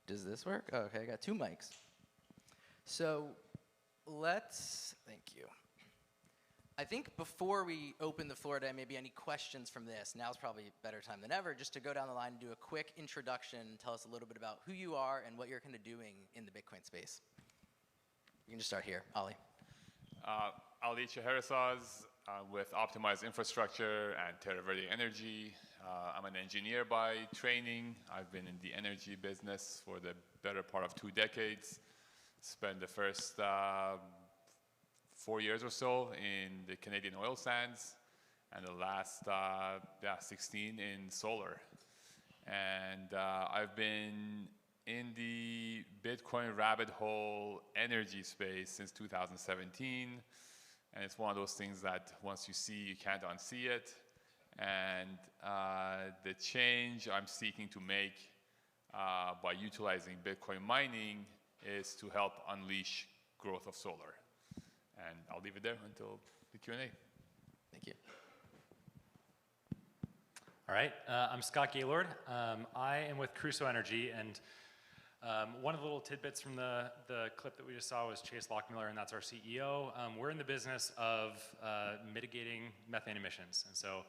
Does this work? Oh, okay, I got 2 mics. So thank you. I think before we open the floor to maybe any questions from this, now's probably a better time than ever just to go down the line and do a quick introduction, tell us a little bit about who you are and what you're kind of doing in the Bitcoin space. You can just start here, Ali. Ali Cheheresaz with Optimized Infrastructure and Terra Verde Energy. I'm an engineer by training. I've been in the energy business for the better part of 2 decades. Spent the first 4 years or so in the Canadian oil sands, and the last 16 in solar. And I've been in the Bitcoin rabbit hole energy space since 2017. And it's one of those things that once you see, you can't unsee it. And the change I'm seeking to make by utilizing Bitcoin mining is to help unleash growth of solar. And I'll leave it there until the Q&A. Thank you. All right, I'm Scott Gaylord. I am with Crusoe Energy, and one of the little tidbits from the clip that we just saw was Chase Lockmiller, and that's our CEO. We're in the business of mitigating methane emissions. And so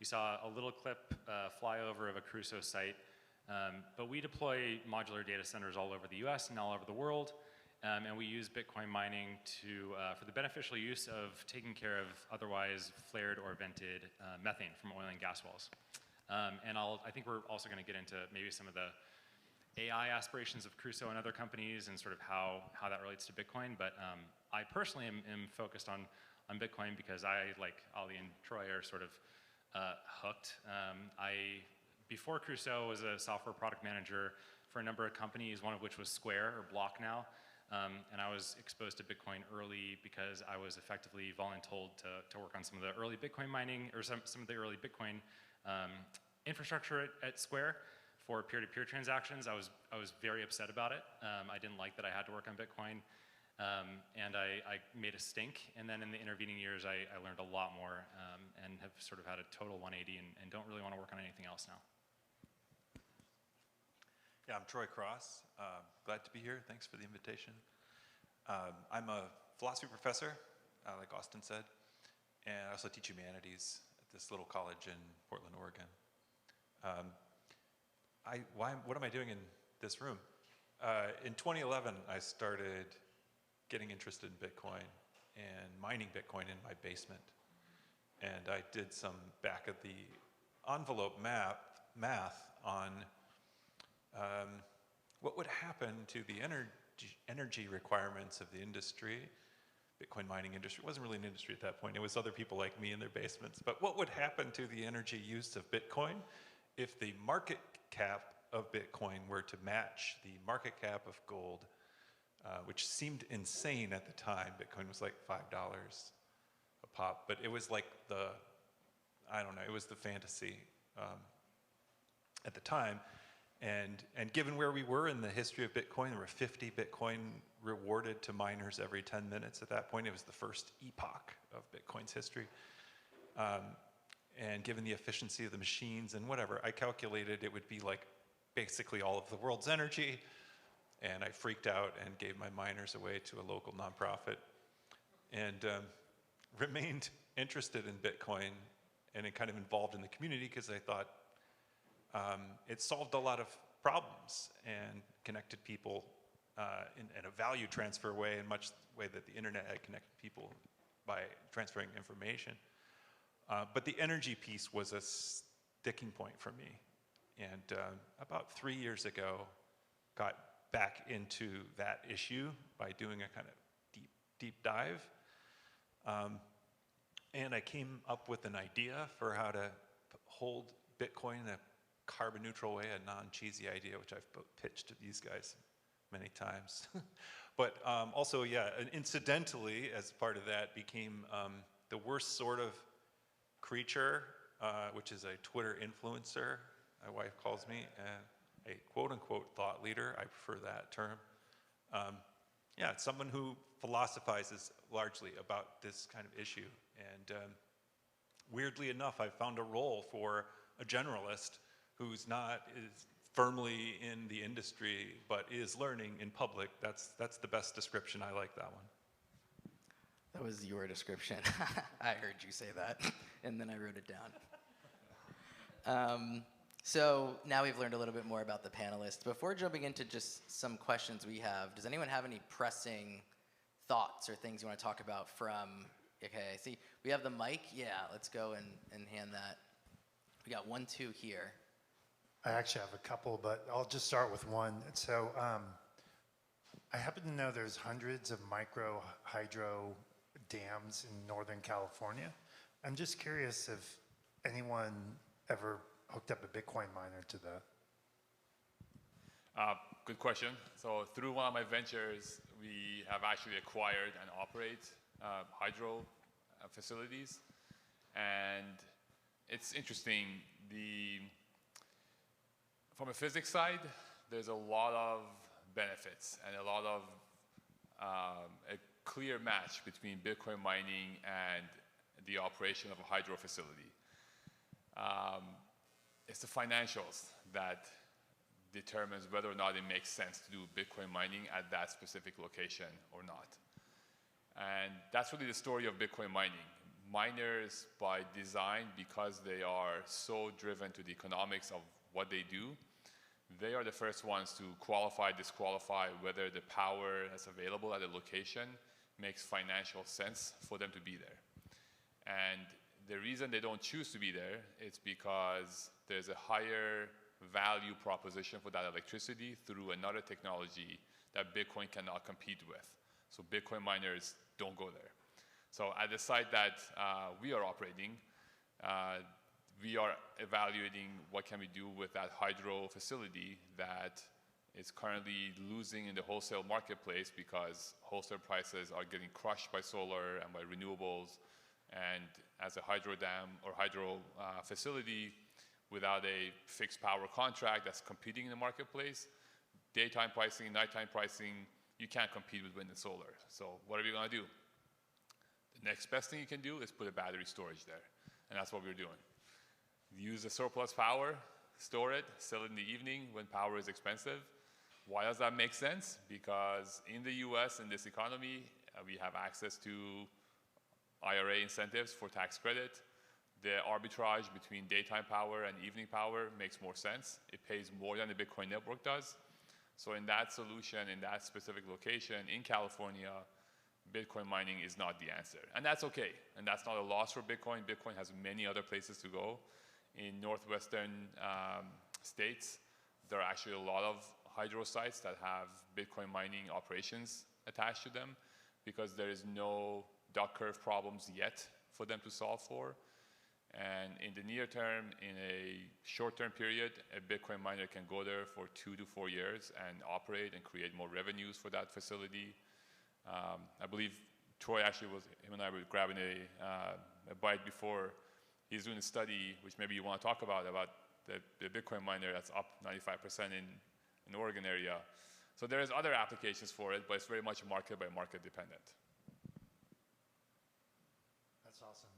you saw a little clip flyover of a Crusoe site, but we deploy modular data centers all over the US and all over the world. And we use Bitcoin mining for the beneficial use of taking care of otherwise flared or vented methane from oil and gas wells. And I think we're also going to get into maybe some of the AI aspirations of Crusoe and other companies and sort of how that relates to Bitcoin. But I personally am focused on Bitcoin because I, like Ali and Troy, are sort of hooked. Before Crusoe, was a software product manager for a number of companies, one of which was Square, or Block now. And I was exposed to Bitcoin early because I was effectively voluntold to work on some of the early Bitcoin mining, or some of the early Bitcoin infrastructure at Square for peer-to-peer transactions. I was very upset about it. I didn't like that I had to work on Bitcoin. And I made a stink. And then in the intervening years, I learned a lot more and have sort of had a total 180 and don't really want to work on anything else now. Yeah, I'm Troy Cross. Glad to be here. Thanks for the invitation. I'm a philosophy professor, like Austin said, and I also teach humanities at this little college in Portland, Oregon. What am I doing in this room? In 2011, I started getting interested in Bitcoin and mining Bitcoin in my basement. And I did some back of the envelope math on what would happen to the energy requirements of the industry. Bitcoin mining industry, it wasn't really an industry at that point, it was other people like me in their basements, but what would happen to the energy use of Bitcoin if the market cap of Bitcoin were to match the market cap of gold, which seemed insane at the time. Bitcoin was like $5 a pop, but it was like it was the fantasy at the time. And given where we were in the history of Bitcoin, there were 50 Bitcoin rewarded to miners every 10 minutes at that point. It was the first epoch of Bitcoin's history. And given the efficiency of the machines and whatever, I calculated it would be like basically all of the world's energy. And I freaked out and gave my miners away to a local nonprofit and remained interested in Bitcoin and kind of involved in the community because I thought, it solved a lot of problems and connected people in a value transfer way, in much the way that the internet had connected people by transferring information. But the energy piece was a sticking point for me. And about 3 years ago, got back into that issue by doing a kind of deep dive. And I came up with an idea for how to hold Bitcoin in a carbon neutral way, a non-cheesy idea, which I've pitched to these guys many times. But also, yeah, and incidentally, as part of that, became the worst sort of creature, which is a Twitter influencer, my wife calls me, a quote-unquote thought leader. I prefer that term. Yeah, it's someone who philosophizes largely about this kind of issue. And weirdly enough, I found a role for a generalist who's not firmly in the industry but is learning in public. That's the best description. I like that one. That was your description. I heard you say that, and then I wrote it down. So now we've learned a little bit more about the panelists. Before jumping into just some questions we have, does anyone have any pressing thoughts or things you want to talk about from, okay, I see we have the mic. Yeah, let's go and hand that. We got 1, 2 here. I actually have a couple, but I'll just start with one. So I happen to know there's hundreds of micro hydro dams in Northern California. I'm just curious if anyone ever hooked up a Bitcoin miner to that. Good question. So through one of my ventures, we have actually acquired and operate hydro facilities. And it's interesting. From a physics side, there's a lot of benefits and a lot of a clear match between Bitcoin mining and the operation of a hydro facility. It's the financials that determines whether or not it makes sense to do Bitcoin mining at that specific location or not. And that's really the story of Bitcoin mining. Miners, by design, because they are so driven to the economics of what they do, they are the first ones to qualify, disqualify whether the power that's available at a location makes financial sense for them to be there. And the reason they don't choose to be there is because there's a higher value proposition for that electricity through another technology that Bitcoin cannot compete with. So Bitcoin miners don't go there. So at the site that we are operating, we are evaluating what can we do with that hydro facility that is currently losing in the wholesale marketplace because wholesale prices are getting crushed by solar and by renewables. And as a hydro dam or hydro facility without a fixed power contract that's competing in the marketplace, daytime pricing, nighttime pricing, you can't compete with wind and solar. So what are we going to do? The next best thing you can do is put a battery storage there. And that's what we're doing. Use the surplus power, store it, sell it in the evening when power is expensive. Why does that make sense? Because in the US, in this economy, we have access to IRA incentives for tax credit. The arbitrage between daytime power and evening power makes more sense. It pays more than the Bitcoin network does. So in that solution, in that specific location in California, Bitcoin mining is not the answer. And that's okay. And that's not a loss for Bitcoin. Bitcoin has many other places to go. In northwestern states, there are actually a lot of hydro sites that have Bitcoin mining operations attached to them because there is no duck curve problems yet for them to solve for. And in the near term, in a short-term period, a Bitcoin miner can go there for 2 to 4 years and operate and create more revenues for that facility. I believe Troy actually him and I were grabbing a bite before. He's doing a study, which maybe you want to talk about the Bitcoin miner that's up 95% in the Oregon area. So there's other applications for it, but it's very much market by market dependent. That's awesome.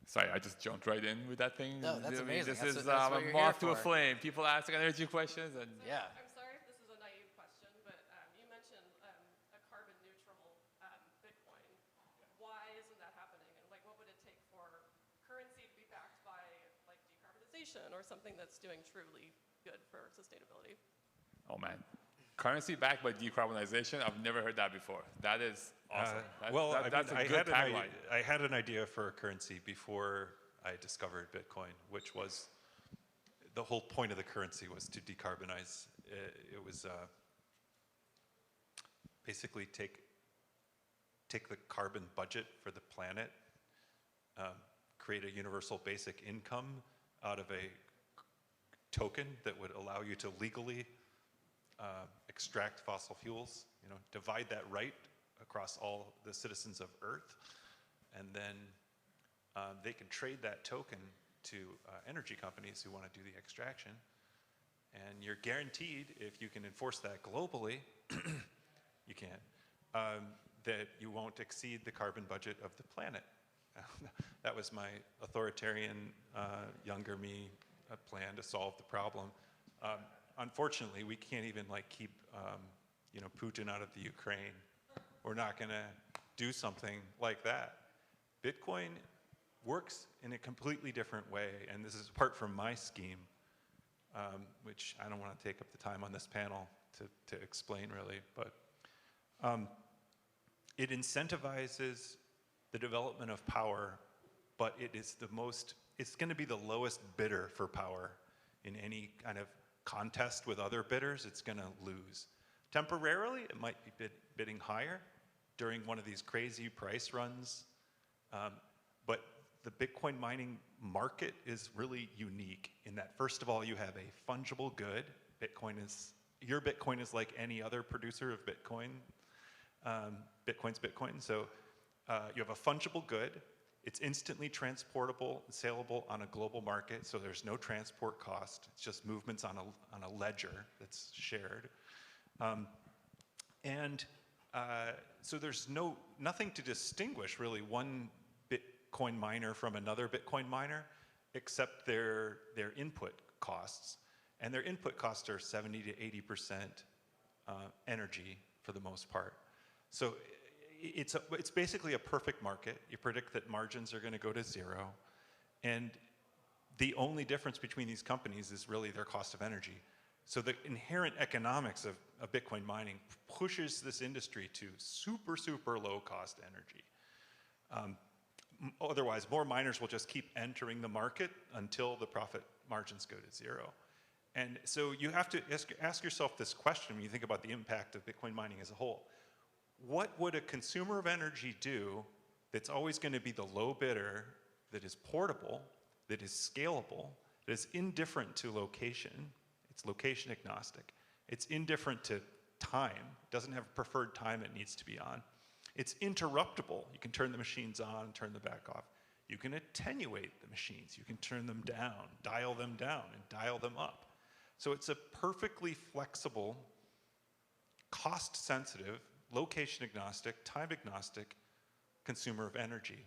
Sorry, I just jumped right in with that thing. No, that's amazing. This That's is what a you're moth here to a for. flame. People asking energy questions, and Yeah. I'm sorry if this is a naive question, but you mentioned a carbon neutral Bitcoin. Why isn't that happening? And like, what would it take for currency to be backed by like decarbonization or something that's doing truly good for sustainability? oh man, currency backed by decarbonization. I've never heard that before. That is awesome. That's a good tagline. I had an idea for a currency before I discovered Bitcoin, which was the whole point of the currency was to decarbonize. It was basically take the carbon budget for the planet, create a universal basic income out of a token that would allow you to legally extract fossil fuels, divide that right across all the citizens of Earth, and then they can trade that token to energy companies who want to do the extraction. And you're guaranteed, if you can enforce that globally, you can, that you won't exceed the carbon budget of the planet. That was my authoritarian younger me plan to solve the problem. Unfortunately, we can't even like keep Putin out of the Ukraine. We're not going to do something like that. Bitcoin works in a completely different way, and this is apart from my scheme, which I don't want to take up the time on this panel to explain really, but it incentivizes the development of power, but it's going to be the lowest bidder for power in any kind of contest with other bidders. It's going to lose. Temporarily, it might be bidding higher during one of these crazy price runs, but the Bitcoin mining market is really unique in that, first of all, you have a fungible good. Your Bitcoin is like any other producer of Bitcoin. Bitcoin's Bitcoin. So you have a fungible good. It's instantly transportable and saleable on a global market, so there's no transport cost. It's just movements on a ledger that's shared. So there's nothing to distinguish really one Bitcoin miner from another Bitcoin miner, except their input costs. And their input costs are 70 to 80% energy for the most part. So it's basically a perfect market. You predict that margins are going to go to zero. And the only difference between these companies is really their cost of energy. So the inherent economics of Bitcoin mining pushes this industry to super, super low cost energy. Otherwise, more miners will just keep entering the market until the profit margins go to zero. And so you have to ask yourself this question when you think about the impact of Bitcoin mining as a whole. What would a consumer of energy do that's always going to be the low bidder, that is portable, that is scalable, that is indifferent to location? It's location agnostic. It's indifferent to time. It doesn't have a preferred time it needs to be on. It's interruptible. You can turn the machines on, turn them back off. You can attenuate the machines. You can turn them down, and dial them up. So it's a perfectly flexible, cost-sensitive, location-agnostic, time-agnostic consumer of energy.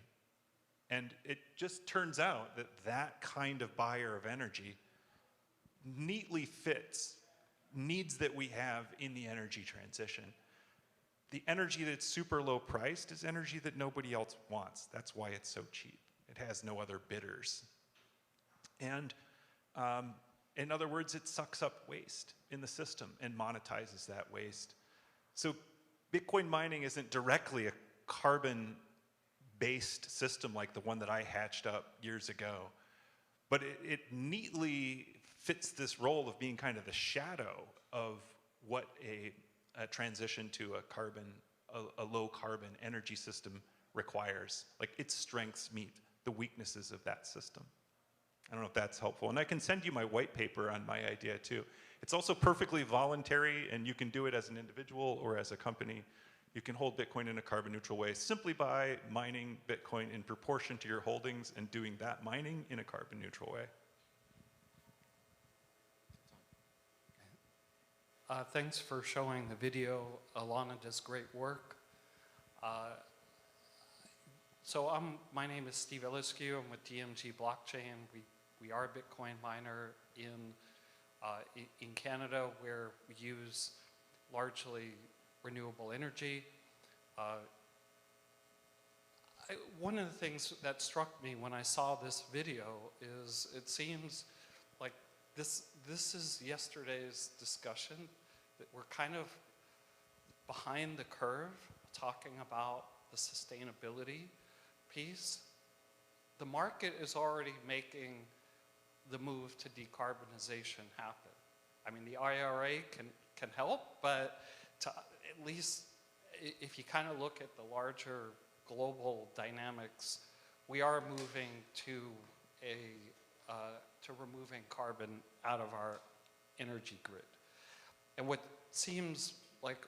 And it just turns out that that kind of buyer of energy neatly fits needs that we have in the energy transition. The energy that's super low priced is energy that nobody else wants. That's why it's so cheap. It has no other bidders. And in other words, it sucks up waste in the system and monetizes that waste. So Bitcoin mining isn't directly a carbon-based system like the one that I hatched up years ago, but it neatly fits this role of being kind of the shadow of what a transition to a low carbon energy system requires. Like, its strengths meet the weaknesses of that system. I don't know if that's helpful. And I can send you my white paper on my idea too. It's also perfectly voluntary, and you can do it as an individual or as a company. You can hold Bitcoin in a carbon neutral way simply by mining Bitcoin in proportion to your holdings and doing that mining in a carbon neutral way. Thanks for showing the video. Alana does great work. My name is Steve Eliscu. I'm with DMG Blockchain. We are a Bitcoin miner in Canada, where we use largely renewable energy. One of the things that struck me when I saw this video is it seems like this is yesterday's discussion, that we're kind of behind the curve talking about the sustainability piece. The market is already making the move to decarbonization happen. I mean, the IRA can help, but at least if you kind of look at the larger global dynamics, we are moving to removing carbon out of our energy grid. And what seems like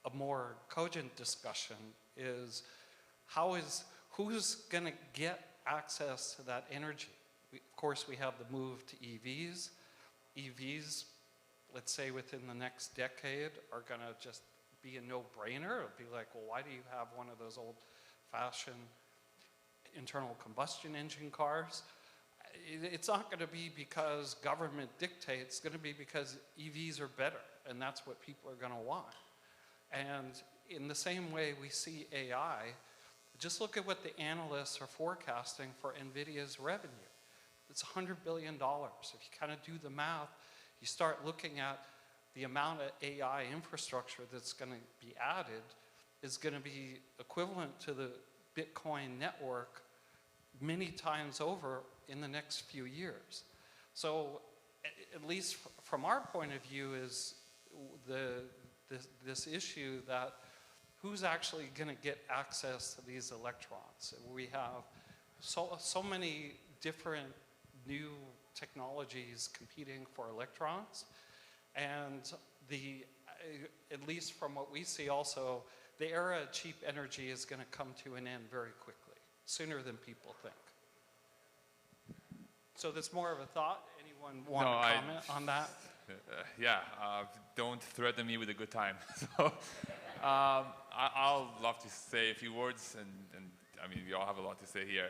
a more cogent discussion is who's going to get access to that energy? Of course, we have the move to EVs. EVs, let's say within the next decade, are going to just be a no-brainer. It'll be like, well, why do you have one of those old-fashioned? internal combustion engine cars. It's not going to be because government dictates, it's going to be because EVs are better, and that's what people are going to want. And in the same way we see AI, just look at what the analysts are forecasting for NVIDIA's revenue. It's $100 billion. If you kind of do the math, you start looking at the amount of AI infrastructure that's going to be added is going to be equivalent to the Bitcoin network many times over in the next few years. So at least from our point of view is this issue that who's actually going to get access to these electrons? We have so many different new technologies competing for electrons, and at least from what we see also, the era of cheap energy is going to come to an end very quickly, sooner than people think. So that's more of a thought. Anyone want to comment on that? Yeah, don't threaten me with a good time. So, I'll love to say a few words, and I mean, we all have a lot to say here.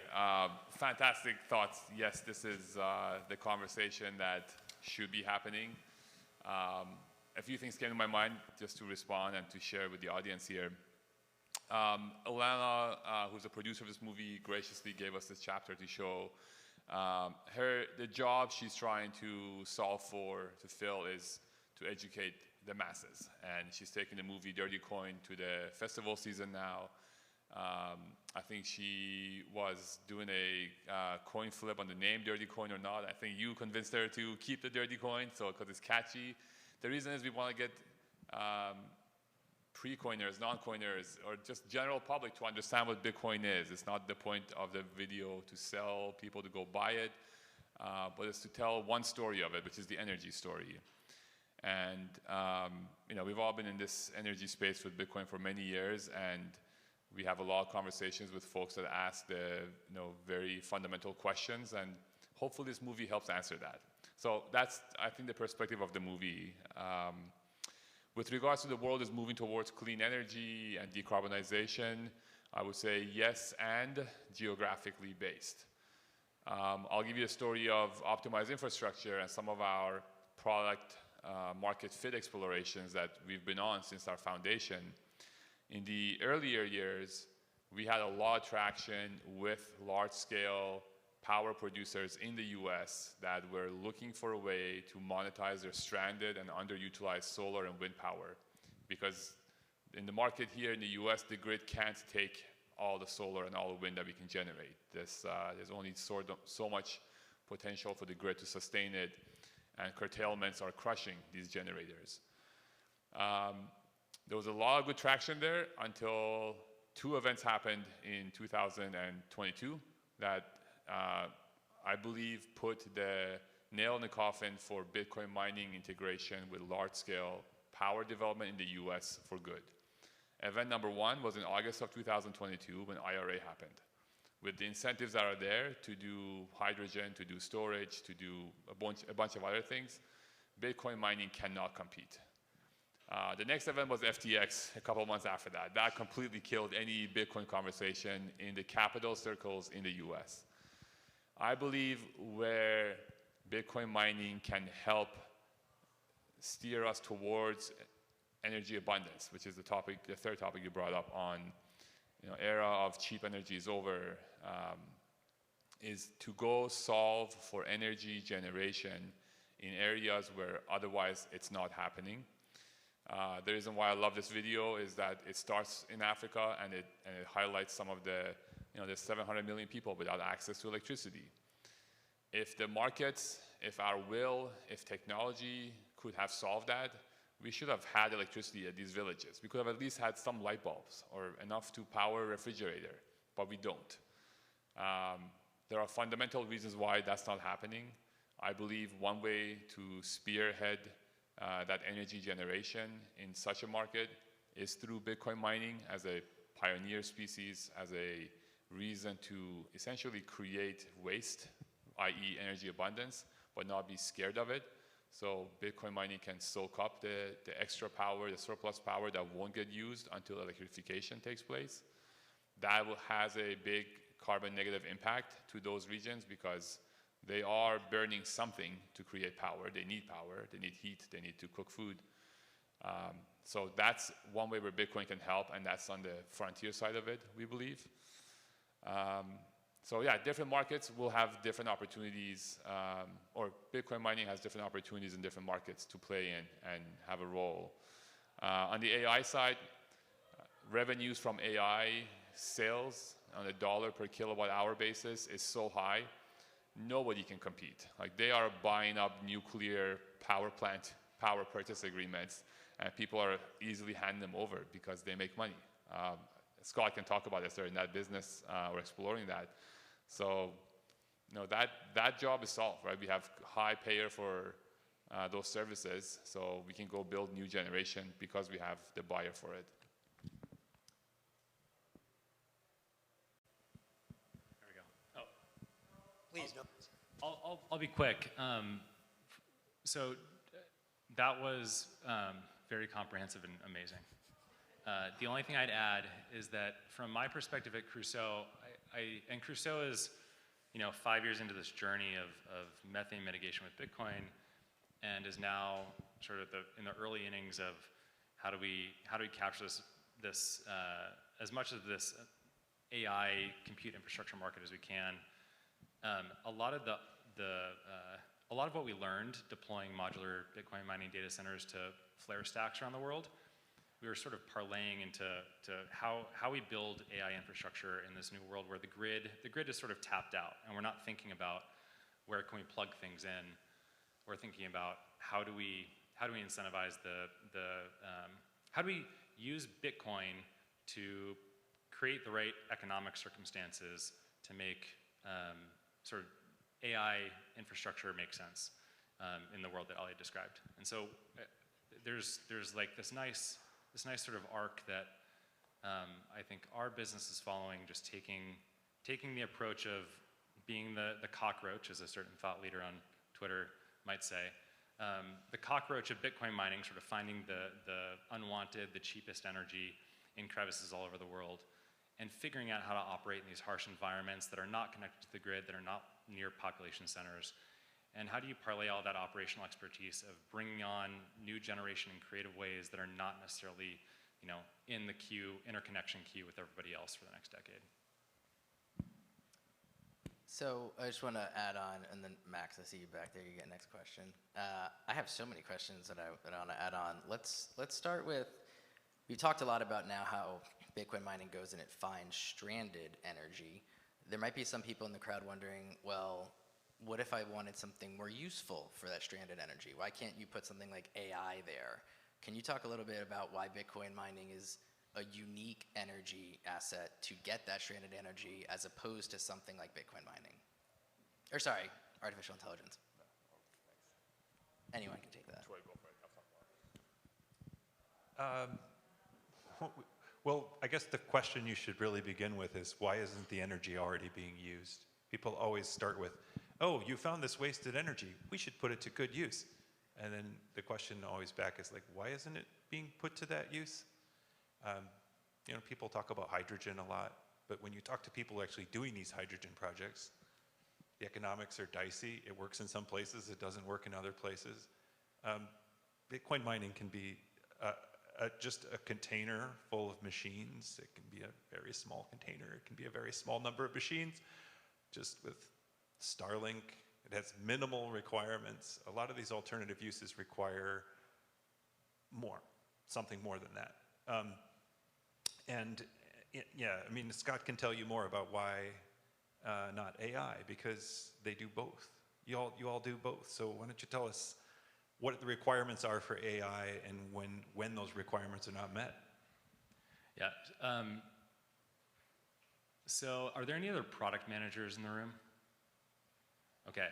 Fantastic thoughts. Yes, this is the conversation that should be happening. A few things came to my mind just to respond and to share with the audience here. Alana, who's the producer of this movie, graciously gave us this chapter to show the job she's trying to to fill is to educate the masses. And she's taking the movie Dirty Coin to the festival season now. I think she was doing a coin flip on the name Dirty Coin or not. I think you convinced her to keep the Dirty Coin, so because it's catchy. The reason is we want to get pre-coiners, non-coiners, or just general public to understand what Bitcoin is. It's not the point of the video to sell people to go buy it, but it's to tell one story of it, which is the energy story. And we've all been in this energy space with Bitcoin for many years, and we have a lot of conversations with folks that ask the very fundamental questions, and hopefully this movie helps answer that. So that's, I think, the perspective of the movie. With regards to the world is moving towards clean energy and decarbonization, I would say yes, and geographically based. I'll give you a story of optimized infrastructure and some of our product market fit explorations that we've been on since our foundation. In the earlier years, we had a lot of traction with large-scale power producers in the US that were looking for a way to monetize their stranded and underutilized solar and wind power. Because in the market here in the US, the grid can't take all the solar and all the wind that we can generate. There's only so much potential for the grid to sustain it, and curtailments are crushing these generators. There was a lot of good traction there until two events happened in 2022 that I believe put the nail in the coffin for Bitcoin mining integration with large-scale power development in the US for good. Event number one was in August of 2022 when IRA happened. With the incentives that are there to do hydrogen, to do storage, to do a bunch of other things, Bitcoin mining cannot compete. The next event was FTX a couple of months after that. That completely killed any Bitcoin conversation in the capital circles in the US. I believe where Bitcoin mining can help steer us towards energy abundance, which is the third topic you brought up on, era of cheap energy is over, is to go solve for energy generation in areas where otherwise it's not happening. The reason why I love this video is that it starts in Africa and it highlights some of there's 700 million people without access to electricity. If the markets, if our will, if technology could have solved that, we should have had electricity at these villages. We could have at least had some light bulbs or enough to power a refrigerator, but we don't. There are fundamental reasons why that's not happening. I believe one way to spearhead that energy generation in such a market is through Bitcoin mining as a pioneer species, as a reason to essentially create waste, i.e. energy abundance, but not be scared of it. So Bitcoin mining can soak up the extra power, the surplus power that won't get used until electrification takes place. That has a big carbon negative impact to those regions because they are burning something to create power. They need power, they need heat, they need to cook food. So that's one way where Bitcoin can help, and that's on the frontier side of it, we believe. So yeah, different markets will have different opportunities, or Bitcoin mining has different opportunities in different markets to play in and have a role. On the AI side, revenues from AI sales on a dollar per kilowatt hour basis is so high, nobody can compete. Like, they are buying up nuclear power plant power purchase agreements, and people are easily handing them over because they make money. Scott can talk about this, they're in that business or exploring that. So, that job is solved, right? We have high payer for those services, so we can go build new generation because we have the buyer for it. There we go. Oh. Please, no. I'll be quick. So that was very comprehensive and amazing. The only thing I'd add is that from my perspective at Crusoe, and Crusoe is 5 years into this journey of methane mitigation with Bitcoin, and is now sort of in the early innings of how do we capture this as much of this AI compute infrastructure market as we can. A lot of what we learned deploying modular Bitcoin mining data centers to flare stacks around the world, we were sort of parlaying into how we build AI infrastructure in this new world where the grid is sort of tapped out, and we're not thinking about where can we plug things in. We're thinking about how do we incentivize how do we use Bitcoin to create the right economic circumstances to make sort of AI infrastructure make sense in the world that Ali described. And so there's like this nice sort of arc that I think our business is following, just taking the approach of being the cockroach, as a certain thought leader on Twitter might say, the cockroach of Bitcoin mining, sort of finding the unwanted, the cheapest energy in crevices all over the world, and figuring out how to operate in these harsh environments that are not connected to the grid, that are not near population centers. And how do you parlay all that operational expertise of bringing on new generation in creative ways that are not necessarily, in the interconnection queue with everybody else for the next decade? So I just want to add on, and then Max, I see you back there. You get next question. I have so many questions that I want to add on. Let's start with, we talked a lot about now how Bitcoin mining goes and it finds stranded energy. There might be some people in the crowd wondering, well, what if I wanted something more useful for that stranded energy? Why can't you put something like AI there? Can you talk a little bit about why Bitcoin mining is a unique energy asset to get that stranded energy as opposed to something like Bitcoin mining? Or sorry, artificial intelligence. Anyone can take that. Well, I guess the question you should really begin with is, why isn't the energy already being used? People always start with, oh, you found this wasted energy, we should put it to good use. And then the question always back is like, why isn't it being put to that use? People talk about hydrogen a lot, but when you talk to people actually doing these hydrogen projects, the economics are dicey. It works in some places, it doesn't work in other places. Bitcoin mining can be just a container full of machines. It can be a very small container. It can be a very small number of machines. Just with Starlink, it has minimal requirements. A lot of these alternative uses require something more than that. Scott can tell you more about why not AI, because they do both. You all do both. So why don't you tell us what the requirements are for AI and when those requirements are not met? Yeah. So are there any other product managers in the room? Okay.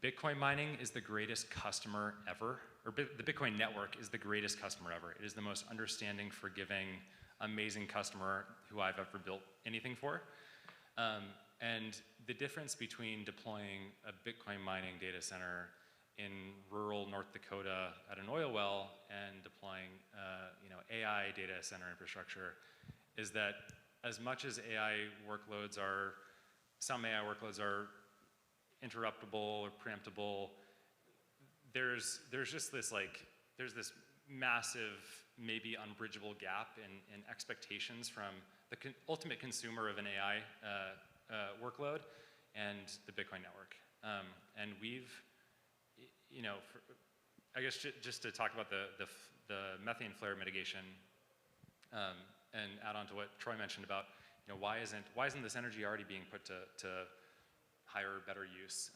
Bitcoin mining is the greatest customer ever, or the Bitcoin network is the greatest customer ever. It is the most understanding, forgiving, amazing customer who I've ever built anything for. And the difference between deploying a Bitcoin mining data center in rural North Dakota at an oil well and deploying AI data center infrastructure is that as much as some AI workloads are interruptible or preemptible, there's just this there's this massive, maybe unbridgeable gap in expectations from the ultimate consumer of an AI workload and the Bitcoin network. And we've, I guess just to talk about the methane flare mitigation, and add on to what Troy mentioned about, why isn't this energy already being put to higher, better use?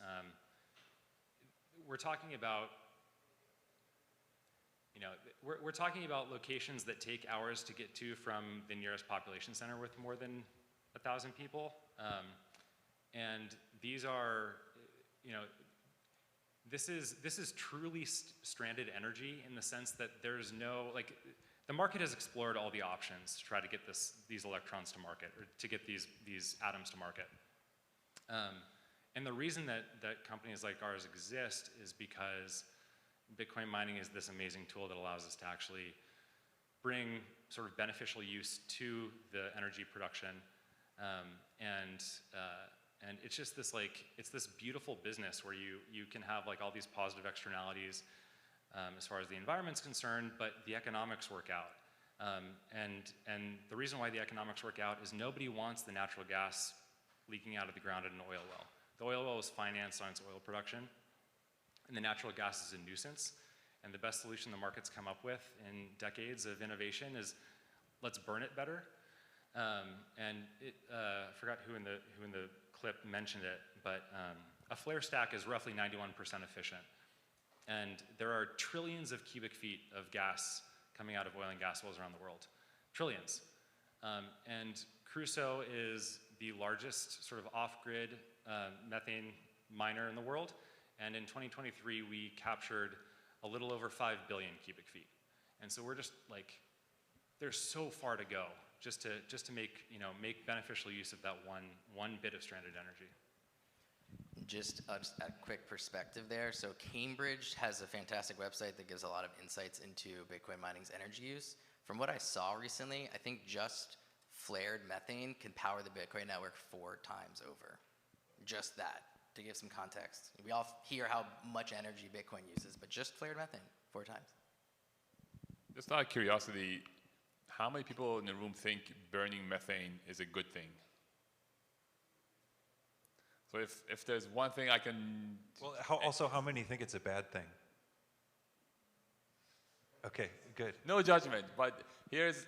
We're talking about, we're talking about locations that take hours to get to from the nearest population center with more than 1,000 people, and these are, this is truly stranded energy in the sense that there's no, the market has explored all the options to try to get these electrons to market, or to get these atoms to market. And the reason that companies like ours exist is because Bitcoin mining is this amazing tool that allows us to actually bring sort of beneficial use to the energy production. And it's just this it's this beautiful business where you can have all these positive externalities as far as the environment's concerned, but the economics work out. And the reason why the economics work out is nobody wants the natural gas leaking out of the ground at an oil well. The oil well is financed on its oil production, and the natural gas is a nuisance. And the best solution the market's come up with in decades of innovation is, let's burn it better. I forgot who in the clip mentioned it, but a flare stack is roughly 91% efficient. And there are trillions of cubic feet of gas coming out of oil and gas wells around the world. Trillions. And Crusoe is the largest sort of off-grid methane miner in the world. And in 2023, we captured a little over 5 billion cubic feet. And so we're just there's so far to go just to make beneficial use of that one bit of stranded energy. Just a quick perspective there. So Cambridge has a fantastic website that gives a lot of insights into Bitcoin mining's energy use. From what I saw recently, I think just flared methane can power the Bitcoin network 4 times over. Just that, to give some context. We all hear how much energy Bitcoin uses, but just flared methane 4 times. Just out of curiosity, how many people in the room think burning methane is a good thing? So if there's one thing I can... Well, how many think it's a bad thing? Okay, good. No judgment, but here's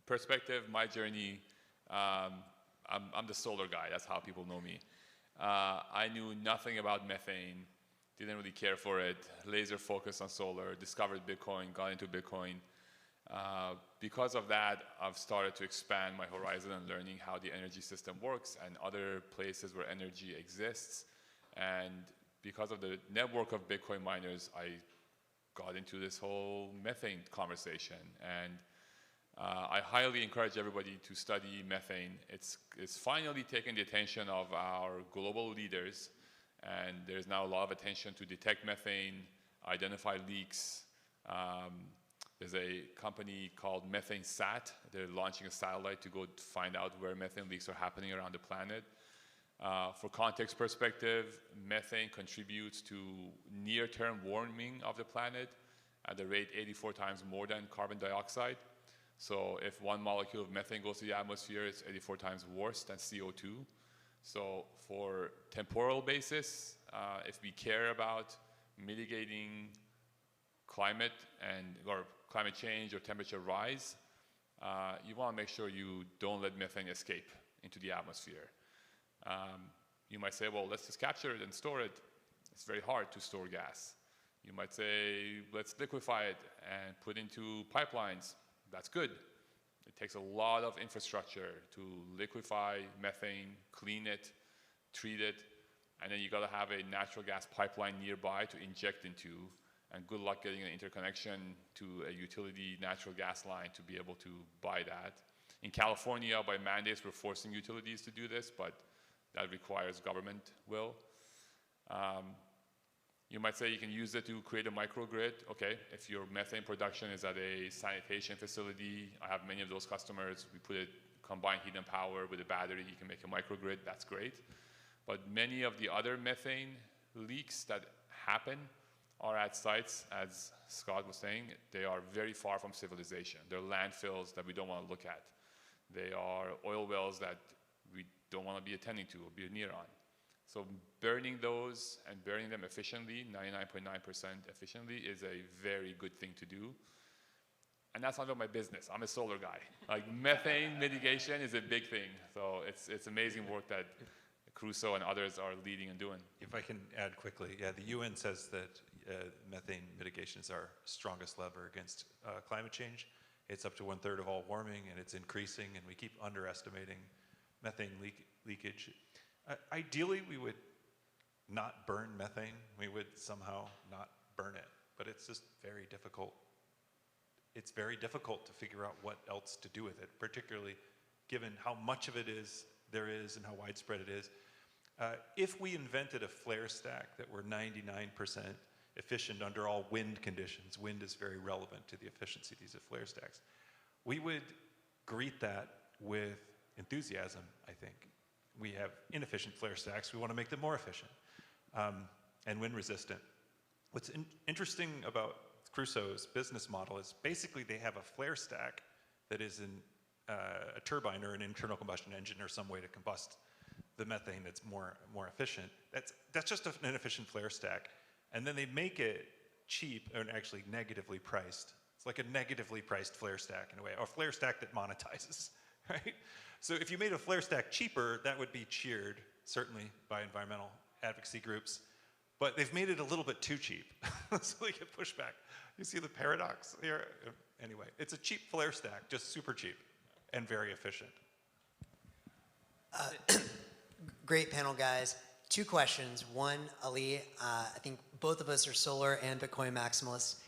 perspective, my journey. I'm the solar guy, that's how people know me. I knew nothing about methane, didn't really care for it, laser focused on solar, discovered Bitcoin, got into Bitcoin. Because of that, I've started to expand my horizon and learning how the energy system works and other places where energy exists. And because of the network of Bitcoin miners, I got into this whole methane conversation. And I highly encourage everybody to study methane. It's finally taken the attention of our global leaders, and there's now a lot of attention to detect methane, identify leaks. There's a company called Methane Sat. They're launching a satellite to go find out where methane leaks are happening around the planet. For context perspective, methane contributes to near-term warming of the planet at the rate 84 times more than carbon dioxide. So if one molecule of methane goes to the atmosphere, it's 84 times worse than CO2. So for temporal basis, if we care about mitigating climate or climate change or temperature rise, you want to make sure you don't let methane escape into the atmosphere. You might say, well, let's just capture it and store it. It's very hard to store gas. You might say, let's liquefy it and put into pipelines. That's good. It takes a lot of infrastructure to liquefy methane, clean it, treat it, and then you got to have a natural gas pipeline nearby to inject into. And good luck getting an interconnection to a utility natural gas line to be able to buy that. In California, by mandates, we're forcing utilities to do this, but that requires government will. You might say you can use it to create a microgrid. Okay, if your methane production is at a sanitation facility, I have many of those customers. We put combine heat and power with a battery, you can make a microgrid, that's great. But many of the other methane leaks that happen are at sites, as Scott was saying, they are very far from civilization. They're landfills that we don't want to look at. They are oil wells that we don't want to be attending to or be near on. So burning those and burning them efficiently, 99.9% efficiently, is a very good thing to do. And that's not my business. I'm a solar guy. Like methane mitigation is a big thing. So it's amazing work that Crusoe and others are leading and doing. If I can add quickly, yeah, the UN says that methane mitigation is our strongest lever against climate change. It's up to 1/3 of all warming, and it's increasing, and we keep underestimating methane leakage. Ideally, we would not burn methane. We would somehow not burn it, but it's just very difficult. It's very difficult to figure out what else to do with it, particularly given how much of it there is and how widespread it is. If we invented a flare stack that were 99% efficient under all wind conditions, wind is very relevant to the efficiency of these flare stacks, we would greet that with enthusiasm, I think. We have inefficient flare stacks, we want to make them more efficient and wind resistant. What's interesting about Crusoe's business model is basically they have a flare stack that is in a turbine or an internal combustion engine or some way to combust the methane that's more efficient. That's just an inefficient flare stack. And then they make it cheap and actually negatively priced. It's like a negatively priced flare stack in a way, or a flare stack that monetizes, right? So if you made a flare stack cheaper, that would be cheered, certainly by environmental advocacy groups. But they've made it a little bit too cheap, so they get pushback. You see the paradox here? Anyway, it's a cheap flare stack, just super cheap and very efficient. Great panel, guys. 2 questions. One, Ali, I think both of us are solar and Bitcoin maximalists.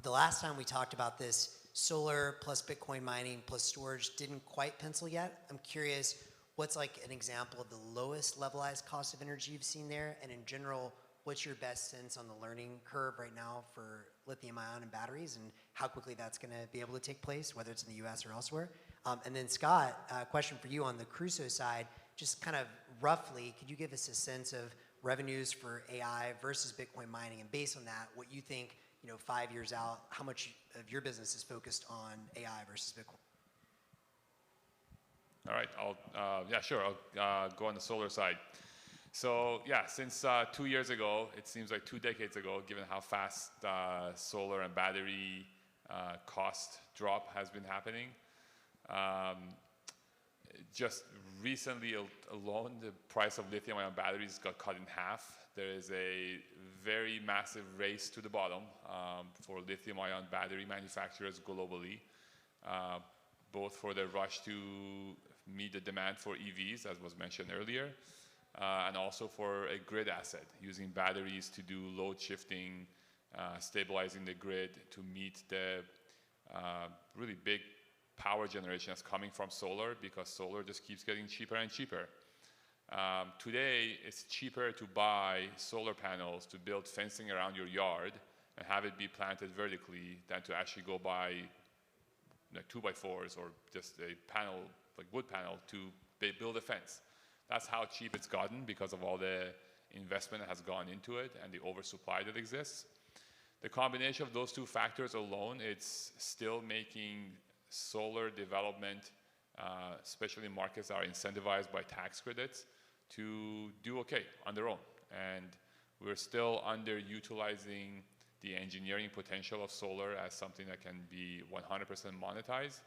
The last time we talked about this, solar plus Bitcoin mining plus storage didn't quite pencil yet. I'm curious, what's like an example of the lowest levelized cost of energy you've seen there? And in general, what's your best sense on the learning curve right now for lithium ion and batteries and how quickly that's going to be able to take place, whether it's in the US or elsewhere? And then Scott, a question for you on the Crusoe side, just kind of roughly, could you give us a sense of revenues for AI versus Bitcoin mining? And based on that, what you think, 5 years out, how much of your business is focused on AI versus Bitcoin? All right, I'll go on the solar side. So yeah, since 2 years ago, it seems like 2 decades ago, given how fast solar and battery cost drop has been happening, just recently alone, the price of lithium-ion batteries got cut in half. There is a very massive race to the bottom for lithium-ion battery manufacturers globally, both for the rush to meet the demand for EVs, as was mentioned earlier, and also for a grid asset, using batteries to do load shifting, stabilizing the grid to meet the really big power generation that's coming from solar, because solar just keeps getting cheaper and cheaper. Today, it's cheaper to buy solar panels to build fencing around your yard and have it be planted vertically than to actually go buy 2x4s or just a panel, like wood panel, to build a fence. That's how cheap it's gotten because of all the investment that has gone into it and the oversupply that exists. The combination of those 2 factors alone, it's still making solar development, especially in markets that are incentivized by tax credits, to do okay on their own. And we're still underutilizing the engineering potential of solar as something that can be 100% monetized,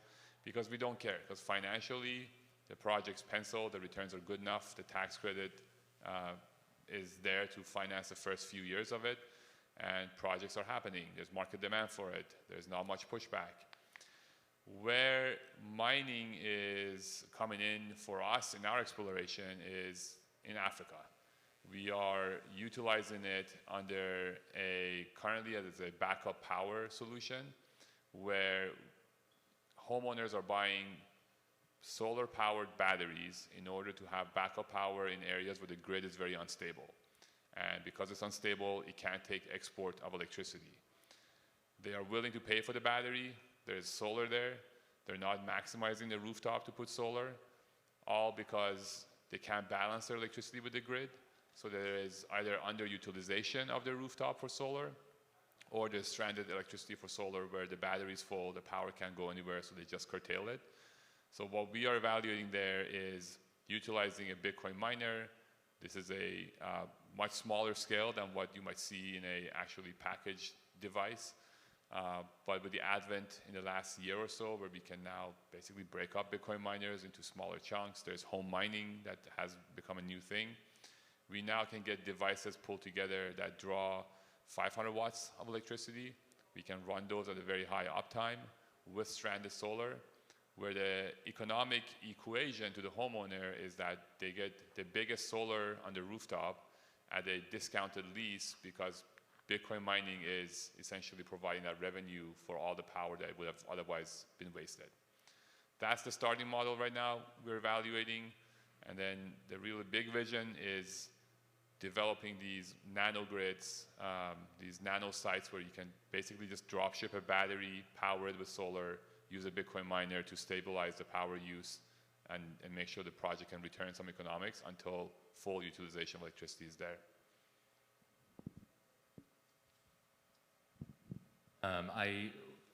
because we don't care, because financially the project's penciled, the returns are good enough, the tax credit is there to finance the first few years of it, and projects are happening. There's market demand for it. There's not much pushback. Where mining is coming in for us in our exploration is in Africa. We are utilizing it under currently as a backup power solution, where homeowners are buying solar powered batteries in order to have backup power in areas where the grid is very unstable. And because it's unstable, it can't take export of electricity. They are willing to pay for the battery. There's solar there. they're not maximizing the rooftop to put solar, all because they can't balance their electricity with the grid. So there is either underutilization of the rooftop for solar, or there's stranded electricity for solar where the battery is full, the power can't go anywhere, so they just curtail it. So what we are evaluating there is utilizing a Bitcoin miner. This is a much smaller scale than what you might see in a actually packaged device. But with the advent in the last year or so, where we can now basically break up Bitcoin miners into smaller chunks, there's home mining that has become a new thing. We now can get devices pulled together that draw 500 watts of electricity. We can run those at a very high uptime with stranded solar, where the economic equation to the homeowner is that they get the biggest solar on the rooftop at a discounted lease, because Bitcoin mining is essentially providing that revenue for all the power that would have otherwise been wasted. That's the starting model right now we're evaluating. And then the really big vision is developing these nanogrids, these nano sites where you can basically just drop ship a battery, power it with solar, use a Bitcoin miner to stabilize the power use and make sure the project can return some economics until full utilization of electricity is there.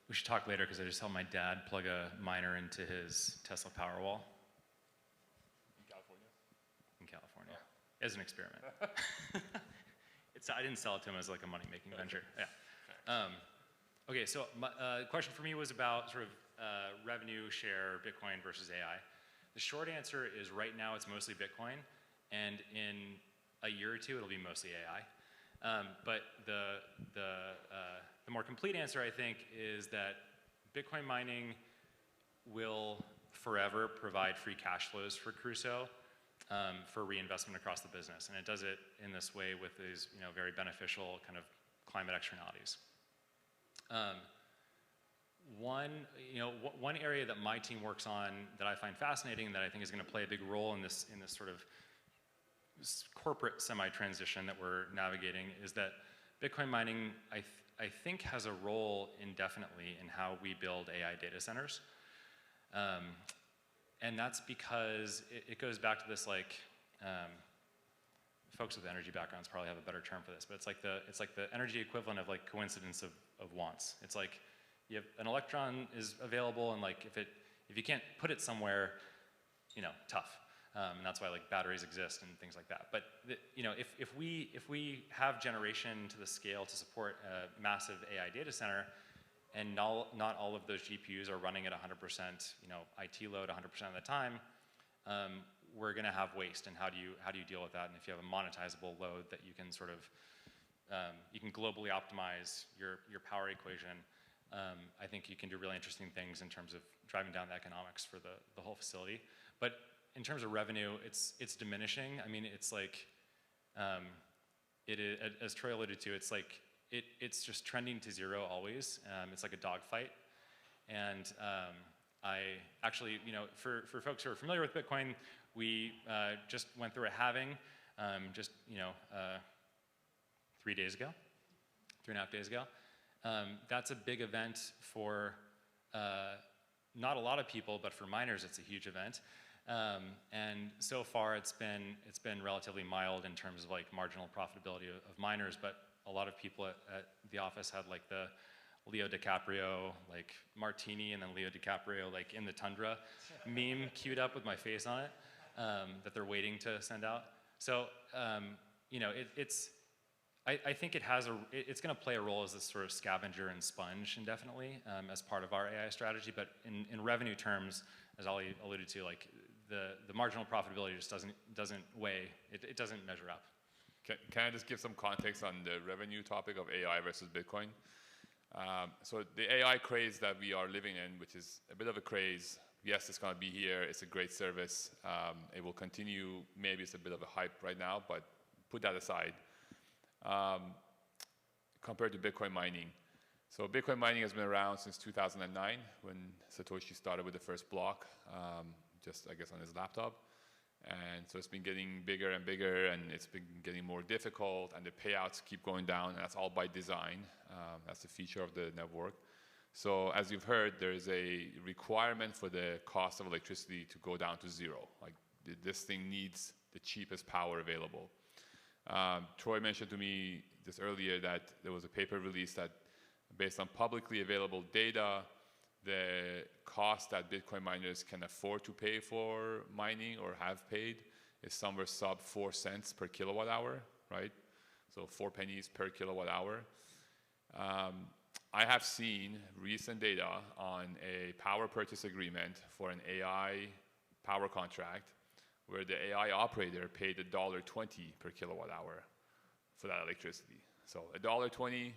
We should talk later because I just saw my dad plug a miner into his Tesla Powerwall. In California? In California, as an experiment. I didn't sell it to him as like a money-making venture. Yeah. Okay, so my question for me was about sort of revenue share, Bitcoin versus AI. The short answer is right now it's mostly Bitcoin, and in a year or two it'll be mostly AI. But the more complete answer, I think, is that Bitcoin mining will forever provide free cash flows for Crusoe for reinvestment across the business, and it does it in this way with these very beneficial kind of climate externalities. One area that my team works on that I find fascinating and that I think is going to play a big role in this sort of corporate semi-transition that we're navigating is that Bitcoin mining, I think, has a role indefinitely in how we build AI data centers. And that's because it goes back to this, like, folks with energy backgrounds probably have a better term for this, but it's like the energy equivalent of like coincidence of wants. It's like you have an electron is available, and like if you can't put it somewhere, tough. And that's why like batteries exist and things like that. But if we have generation to the scale to support a massive AI data center, and not all of those GPUs are running at 100% IT load 100% of the time, we're going to have waste. And how do you deal with that? And if you have a monetizable load that you can sort of you can globally optimize your power equation, I think you can do really interesting things in terms of driving down the economics for the whole facility. But in terms of revenue, it's diminishing. I mean, it's like, it is, as Troy alluded to, it's like, it's just trending to zero always. It's like a dogfight. And I actually, for folks who are familiar with Bitcoin, we just went through a halving 3 days ago, 3.5 days ago. That's a big event for not a lot of people, but for miners, it's a huge event. And so far, it's been relatively mild in terms of like marginal profitability of miners, but a lot of people at the office had like the Leo DiCaprio like martini and then Leo DiCaprio like in the tundra meme queued up with my face on it that they're waiting to send out. So I think it's going to play a role as this sort of scavenger and sponge indefinitely as part of our AI strategy. But in revenue terms, as Ali alluded to, like the marginal profitability just doesn't weigh. It doesn't measure up. Can I just give some context on the revenue topic of AI versus Bitcoin? So the AI craze that we are living in, which is a bit of a craze, yes, it's going to be here. It's a great service. It will continue. Maybe it's a bit of a hype right now, but put that aside. Compared to Bitcoin mining. So Bitcoin mining has been around since 2009 when Satoshi started with the first block, just I guess on his laptop. And so it's been getting bigger and bigger, and it's been getting more difficult, and the payouts keep going down, and that's all by design. That's the feature of the network. So as you've heard, there is a requirement for the cost of electricity to go down to zero. Like this thing needs the cheapest power available. Troy mentioned to me just earlier that there was a paper released that based on publicly available data, the cost that Bitcoin miners can afford to pay for mining or have paid is somewhere sub 4 cents per kilowatt hour, right? So 4 pennies per kilowatt hour. I have seen recent data on a power purchase agreement for an AI power contract where the AI operator paid $1.20 per kilowatt hour for that electricity. So $1.20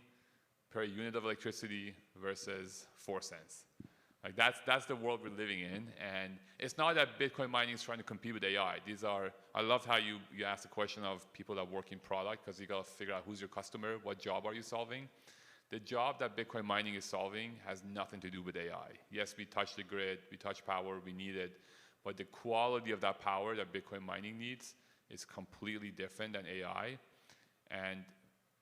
per unit of electricity versus 4 cents. Like that's the world we're living in, and it's not that Bitcoin mining is trying to compete with AI. I loved how you asked the question of people that work in product, because you got to figure out who's your customer, what job are you solving. The job that Bitcoin mining is solving has nothing to do with AI. Yes, we touch the grid, we touch power, we need it, but the quality of that power that Bitcoin mining needs is completely different than AI. And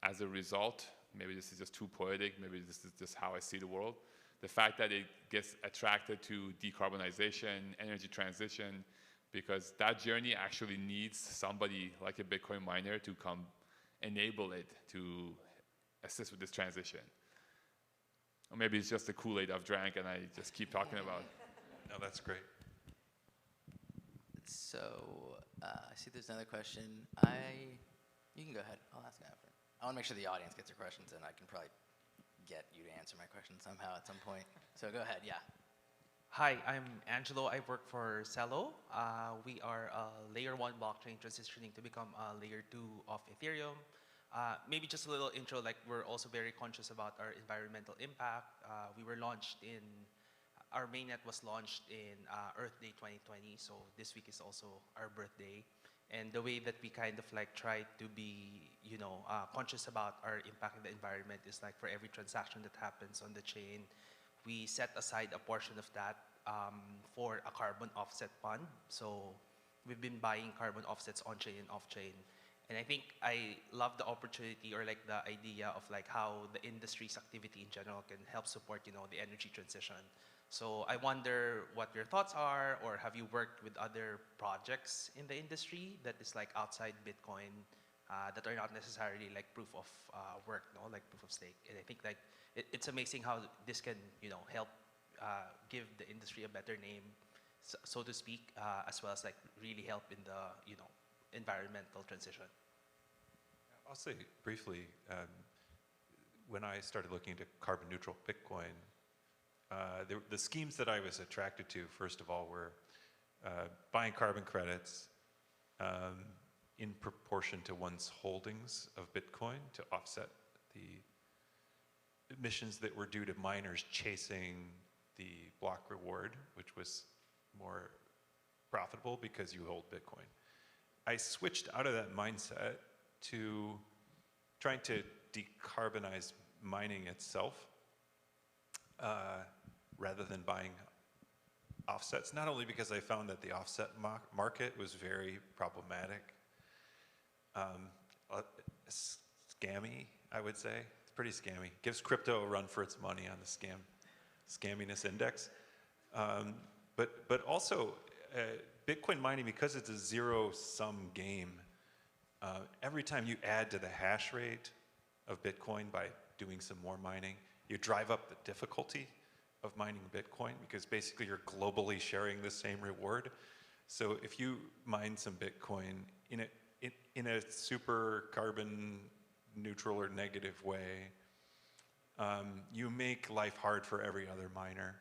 as a result, maybe this is just too poetic, maybe this is just how I see the world, the fact that it gets attracted to decarbonization, energy transition, because that journey actually needs somebody like a Bitcoin miner to come enable it to assist with this transition. Or maybe it's just the Kool-Aid I've drank and I just keep talking about. No, that's great. So I see there's another question. You can go ahead. I'll ask after. I want to make sure the audience gets their questions in. I can probably get you to answer my question somehow at some point. So go ahead, yeah. Hi, I'm Angelo. I work for Celo. We are a layer 1 blockchain transitioning to become a layer 2 of Ethereum. Maybe just a little intro, like we're also very conscious about our environmental impact. Our mainnet was launched in Earth Day 2020, so this week is also our birthday. And the way that we kind of like try to be, conscious about our impact in the environment is like for every transaction that happens on the chain, we set aside a portion of that for a carbon offset fund. So we've been buying carbon offsets on chain and off chain. And I think I love the opportunity or like the idea of like how the industry's activity in general can help support, the energy transition. So I wonder what your thoughts are, or have you worked with other projects in the industry that is like outside Bitcoin that are not necessarily like proof of work, like proof of stake. And I think like it's amazing how this can, help give the industry a better name, so to speak, as well as like really help in the, environmental transition. I'll say briefly, when I started looking into carbon neutral Bitcoin, the schemes that I was attracted to, first of all, were buying carbon credits in proportion to one's holdings of Bitcoin to offset the emissions that were due to miners chasing the block reward, which was more profitable because you hold Bitcoin. I switched out of that mindset to trying to decarbonize mining itself rather than buying offsets, not only because I found that the offset market was very problematic, scammy, I would say. It's pretty scammy. Gives crypto a run for its money on the scamminess index. But also, Bitcoin mining, because it's a zero-sum game, every time you add to the hash rate of Bitcoin by doing some more mining, you drive up the difficulty of mining Bitcoin, because basically you're globally sharing the same reward. So if you mine some Bitcoin in a super carbon neutral or negative way, you make life hard for every other miner,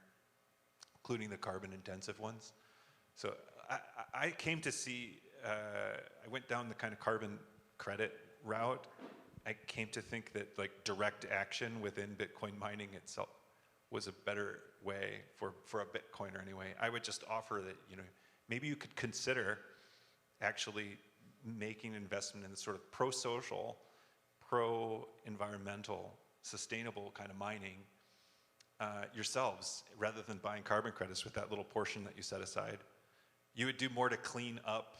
including the carbon intensive ones. So I came to see, I went down the kind of carbon credit route. I came to think that like direct action within Bitcoin mining itself was a better way for a Bitcoiner anyway. I would just offer that, maybe you could consider actually making an investment in the sort of pro-social, pro-environmental, sustainable kind of mining yourselves, rather than buying carbon credits with that little portion that you set aside. You would do more to clean up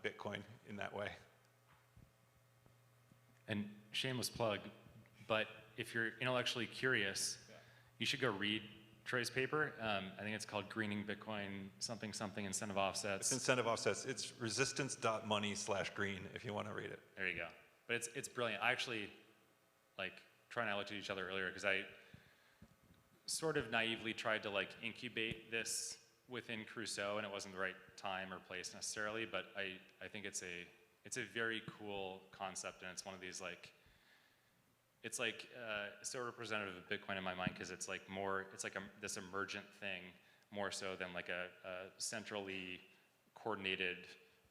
Bitcoin in that way. And shameless plug, but if you're intellectually curious, you should go read Troy's paper. I think it's called Greening Bitcoin something something incentive offsets. It's incentive offsets. It's resistance.money/green if you want to read it. There you go. But it's brilliant. I actually, like, Troy and I looked at each other earlier because I sort of naively tried to like incubate this within Crusoe, and it wasn't the right time or place necessarily, but I think it's a very cool concept, and it's one of these like, it's like so representative of Bitcoin in my mind because it's like more, it's like this emergent thing more so than like a centrally coordinated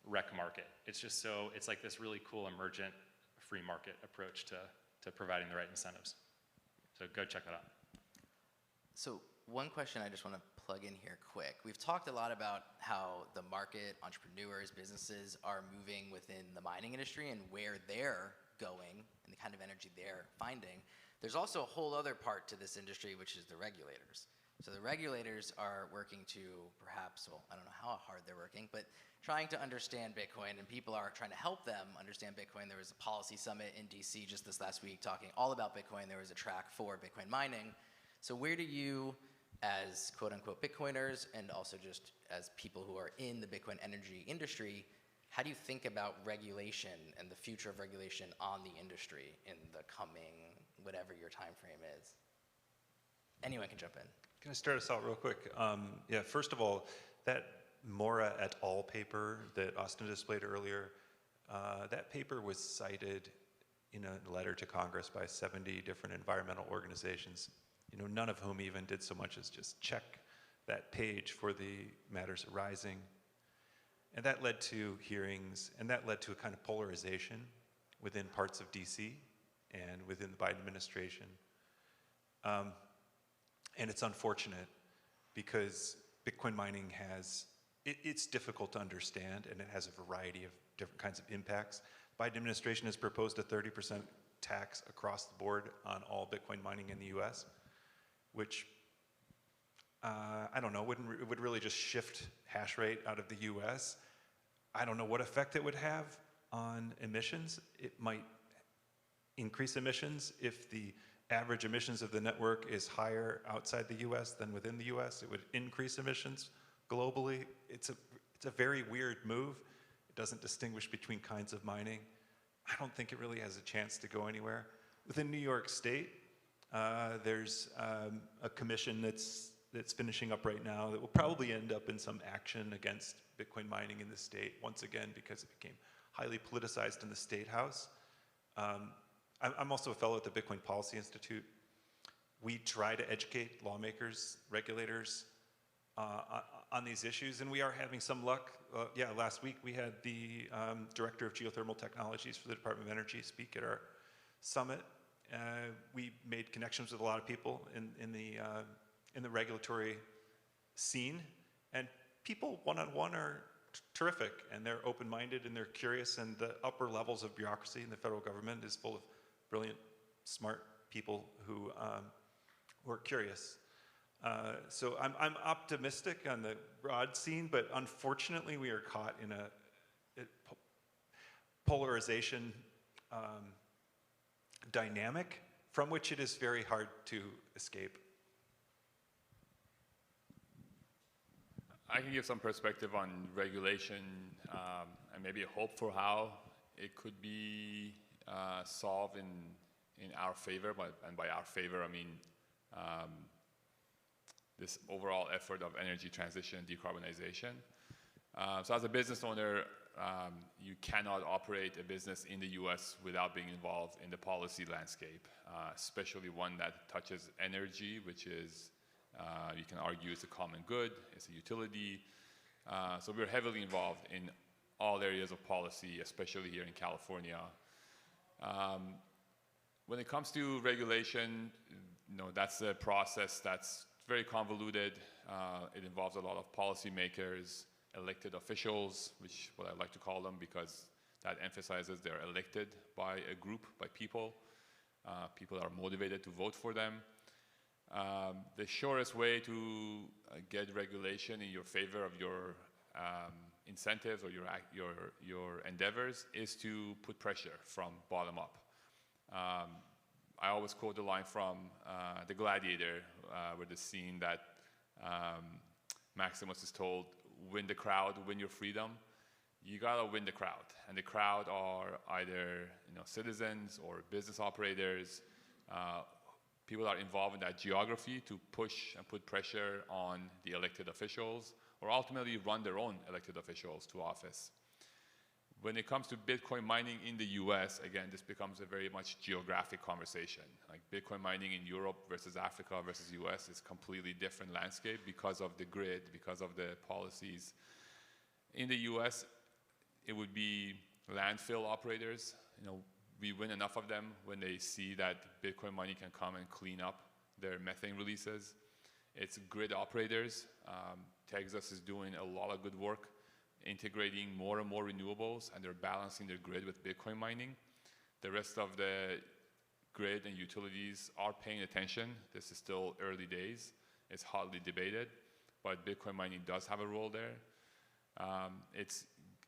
rec market. It's just so, it's like this really cool emergent free market approach to providing the right incentives. So go check that out. So one question I just want to plug in here quick. We've talked a lot about how the market, entrepreneurs, businesses are moving within the mining industry and where they're going and the kind of energy they're finding. There's also a whole other part to this industry, which is the regulators. So the regulators are working to perhaps, well, I don't know how hard they're working, but trying to understand Bitcoin, and people are trying to help them understand Bitcoin. There was a policy summit in DC just this last week talking all about Bitcoin. There was a track for Bitcoin mining. So where do you, as quote-unquote Bitcoiners, and also just as people who are in the Bitcoin energy industry, how do you think about regulation and the future of regulation on the industry in the coming, whatever your time frame is? Anyone can jump in. Can I start us out real quick? Yeah, first of all, that Mora et al. Paper that Austin displayed earlier, that paper was cited in a letter to Congress by 70 different environmental organizations, none of whom even did so much as just check that page for the matters arising. And that led to hearings, and that led to a kind of polarization within parts of DC and within the Biden administration. And it's unfortunate because Bitcoin mining it's difficult to understand, and it has a variety of different kinds of impacts. The Biden administration has proposed a 30% tax across the board on all Bitcoin mining in the US, which I don't know, would really just shift hash rate out of the US. I don't know what effect it would have on emissions. It might increase emissions. If the average emissions of the network is higher outside the US than within the US, it would increase emissions globally. It's a very weird move. It doesn't distinguish between kinds of mining. I don't think it really has a chance to go anywhere. Within New York State, there's a commission that's finishing up right now that will probably end up in some action against Bitcoin mining in the state, once again, because it became highly politicized in the State House. I'm also a fellow at the Bitcoin Policy Institute. We try to educate lawmakers, regulators on these issues, and we are having some luck. Last week we had the Director of Geothermal Technologies for the Department of Energy speak at our summit. We made connections with a lot of people in the regulatory scene, and people one-on-one are terrific, and they're open-minded and they're curious, and the upper levels of bureaucracy in the federal government is full of brilliant, smart people who are curious. So I'm optimistic on the broad scene, but unfortunately we are caught in a polarization dynamic from which it is very hard to escape. I can give some perspective on regulation and maybe a hope for how it could be solved in our favor. And by our favor, I mean this overall effort of energy transition and decarbonization. So as a business owner, you cannot operate a business in the US without being involved in the policy landscape, especially one that touches energy, which is, you can argue it's a common good, it's a utility. So we're heavily involved in all areas of policy, especially here in California. When it comes to regulation, that's a process that's very convoluted. It involves a lot of policymakers, elected officials, which what I like to call them because that emphasizes they're elected by a group, by people. People are motivated to vote for them. The surest way to get regulation in your favor of your incentives or your endeavors is to put pressure from bottom up. I always quote the line from The Gladiator, with the scene that Maximus is told, win the crowd, win your freedom. You gotta win the crowd, and the crowd are either citizens or business operators, people that are involved in that geography to push and put pressure on the elected officials, or ultimately run their own elected officials to office. When it comes to Bitcoin mining in the US, again, this becomes a very much geographic conversation. Like Bitcoin mining in Europe versus Africa versus US is completely different landscape because of the grid, because of the policies. In the US, it would be landfill operators. We win enough of them when they see that Bitcoin mining can come and clean up their methane releases. It's grid operators. Texas is doing a lot of good work integrating more and more renewables, and they're balancing their grid with Bitcoin mining. The rest of the grid and utilities are paying attention. This is still early days. It's hotly debated, but Bitcoin mining does have a role there. It's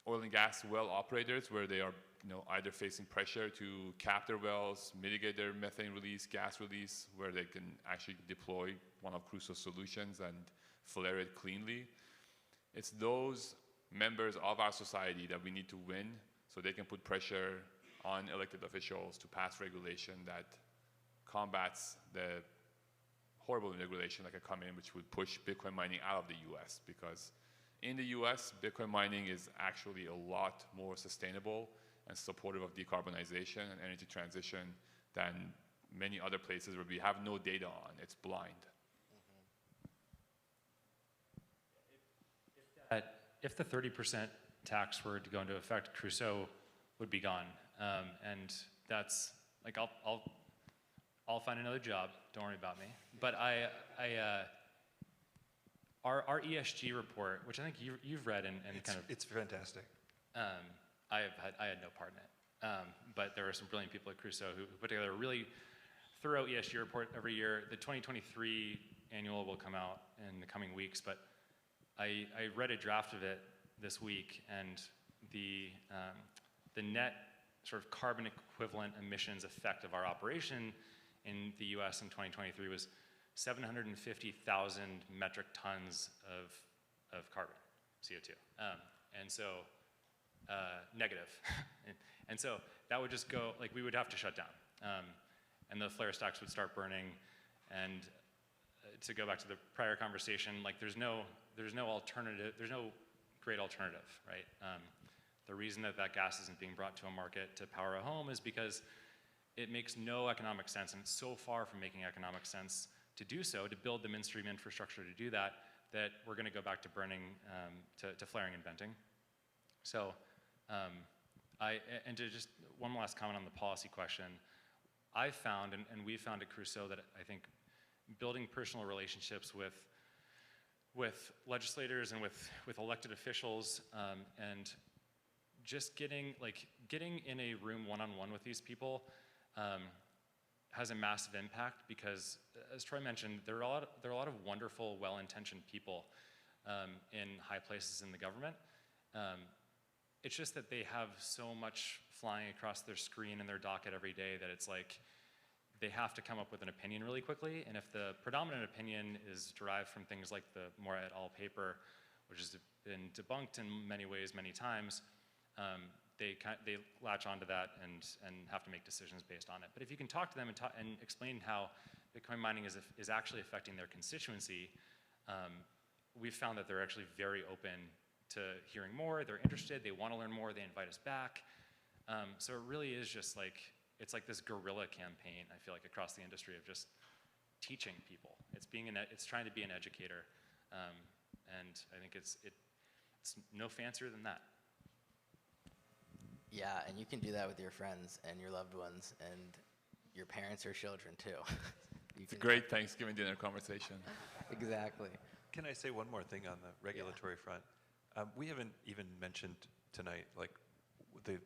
oil and gas well operators where they are either facing pressure to cap their wells, mitigate their methane release, gas release, where they can actually deploy one of Crusoe's solutions and flare it cleanly. It's those members of our society that we need to win so they can put pressure on elected officials to pass regulation that combats the horrible regulation that can come in, which would push Bitcoin mining out of the US, because in the US, Bitcoin mining is actually a lot more sustainable and supportive of decarbonization and energy transition than many other places where we have no data on. It's blind. If the 30% tax were to go into effect, Crusoe would be gone. And that's, like, I'll find another job, don't worry about me. But our ESG report, which I think you've read and kind of... It's fantastic. I had no part in it. But there are some brilliant people at Crusoe who put together a really thorough ESG report every year. The 2023 annual will come out in the coming weeks, but I read a draft of it this week, and the net sort of carbon equivalent emissions effect of our operation in the US in 2023 was 750,000 metric tons of carbon, CO2. And so, negative. And so that would just go, like, we would have to shut down. And the flare stacks would start burning. And to go back to the prior conversation, like, there's no alternative, there's no great alternative, right? The reason that gas isn't being brought to a market to power a home is because it makes no economic sense, and it's so far from making economic sense to do so, to build the midstream infrastructure to do that, that we're going to go back to burning, to flaring and venting. So, and to just one last comment on the policy question, I found, and we found at Crusoe, that I think building personal relationships with legislators and with elected officials, and just getting in a room one-on-one with these people has a massive impact, because, as Troy mentioned, there are a lot of wonderful, well-intentioned people in high places in the government. It's just that they have so much flying across their screen and their docket every day that it's like they have to come up with an opinion really quickly. And if the predominant opinion is derived from things like the Moore et al. Paper, which has been debunked in many ways, many times, they latch onto that and have to make decisions based on it. But if you can talk to them and explain how Bitcoin mining is actually affecting their constituency, we've found that they're actually very open to hearing more. They're interested. They want to learn more. They invite us back. So it really is just like, it's like this guerrilla campaign, I feel like, across the industry of just teaching people. It's trying to be an educator, and I think it's no fancier than that. Yeah, and you can do that with your friends and your loved ones and your parents or children too. It's a great Thanksgiving dinner conversation. Exactly. Can I say one more thing on the regulatory front? We haven't even mentioned tonight, like, the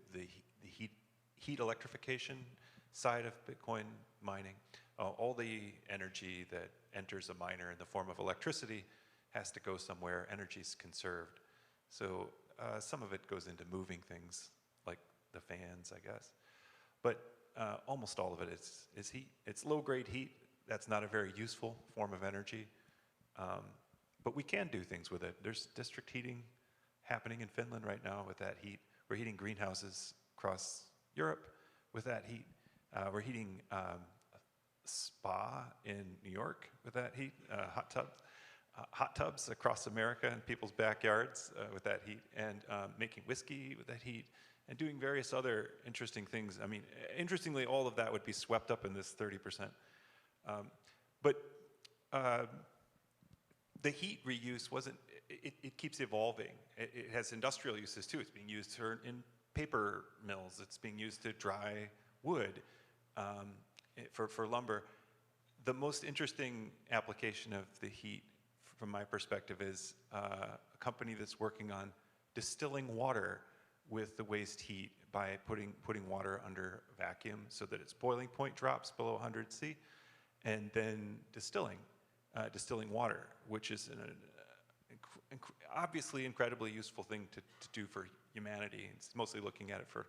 heat electrification side of Bitcoin mining. All the energy that enters a miner in the form of electricity has to go somewhere. Energy's conserved. So some of it goes into moving things, like the fans, I guess. But almost all of it is heat. It's low-grade heat, That's not a very useful form of energy, but we can do things with it. There's district heating happening in Finland right now with that heat. We're heating greenhouses across Europe with that heat. We're heating a spa in New York with that heat, hot tubs across America in people's backyards with that heat, and making whiskey with that heat, and doing various other interesting things. I mean, interestingly, all of that would be swept up in this 30%. But the heat reuse it keeps evolving. It has industrial uses too. It's being used in paper mills. It's being used to dry wood for lumber. The most interesting application of the heat, from my perspective, is a company that's working on distilling water with the waste heat by putting water under vacuum so that its boiling point drops below 100 C, and then distilling water, which is an obviously incredibly useful thing to do for humanity. It's mostly looking at it for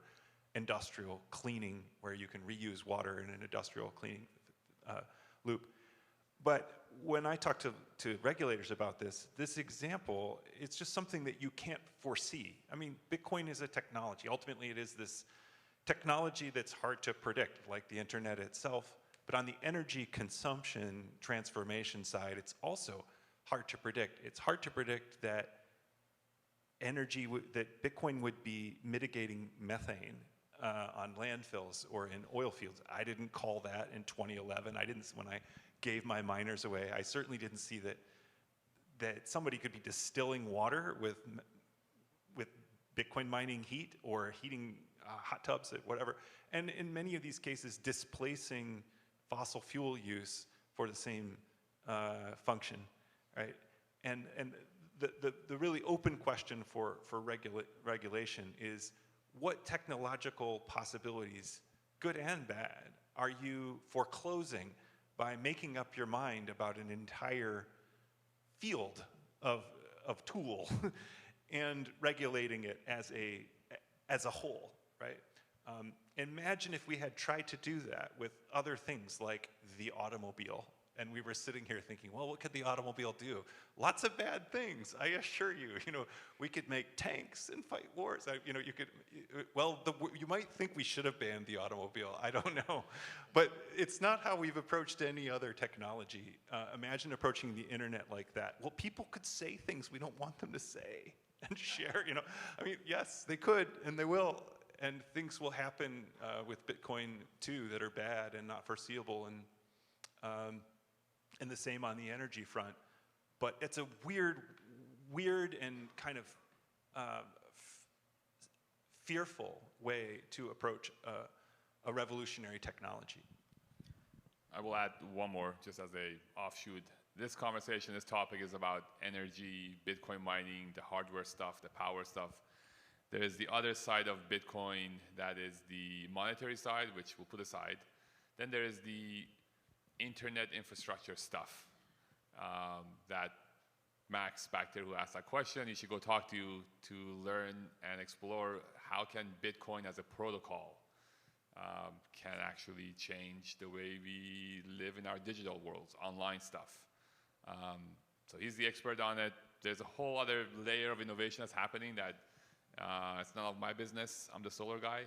industrial cleaning, where you can reuse water in an industrial cleaning loop. But when I talk to regulators about this example, it's just something that you can't foresee. I mean, Bitcoin is a technology. Ultimately, it is this technology that's hard to predict, like the internet itself. But on the energy consumption transformation side, it's also hard to predict. It's hard to predict that that Bitcoin would be mitigating methane on landfills or in oil fields. I didn't call that in 2011. When I gave my miners away, I certainly didn't see that somebody could be distilling water with Bitcoin mining heat, or heating hot tubs, whatever. And in many of these cases, displacing fossil fuel use for the same function, right? And the really open question for regulation is, what technological possibilities, good and bad, are you foreclosing by making up your mind about an entire field of tool and regulating it as a whole, right? Imagine if we had tried to do that with other things like the automobile, and we were sitting here thinking, well, what could the automobile do? Lots of bad things, I assure you. We could make tanks and fight wars. You might think we should have banned the automobile. I don't know. But it's not how we've approached any other technology. Imagine approaching the internet like that. Well, people could say things we don't want them to say and share, I mean, yes, they could, and they will. And things will happen with Bitcoin too that are bad and not foreseeable, and the same on the energy front. But it's a weird and kind of fearful way to approach a revolutionary technology. I will add one more, just as a offshoot. This topic is about energy, Bitcoin mining, the hardware stuff, the power stuff. There is the other side of Bitcoin, that is the monetary side, which we'll put aside. Then there is the internet infrastructure stuff that Max back there, who asked that question, you should go talk to learn and explore how can Bitcoin as a protocol can actually change the way we live in our digital worlds, online stuff. So he's the expert on it. There's a whole other layer of innovation that's happening that it's none of my business. I'm the solar guy.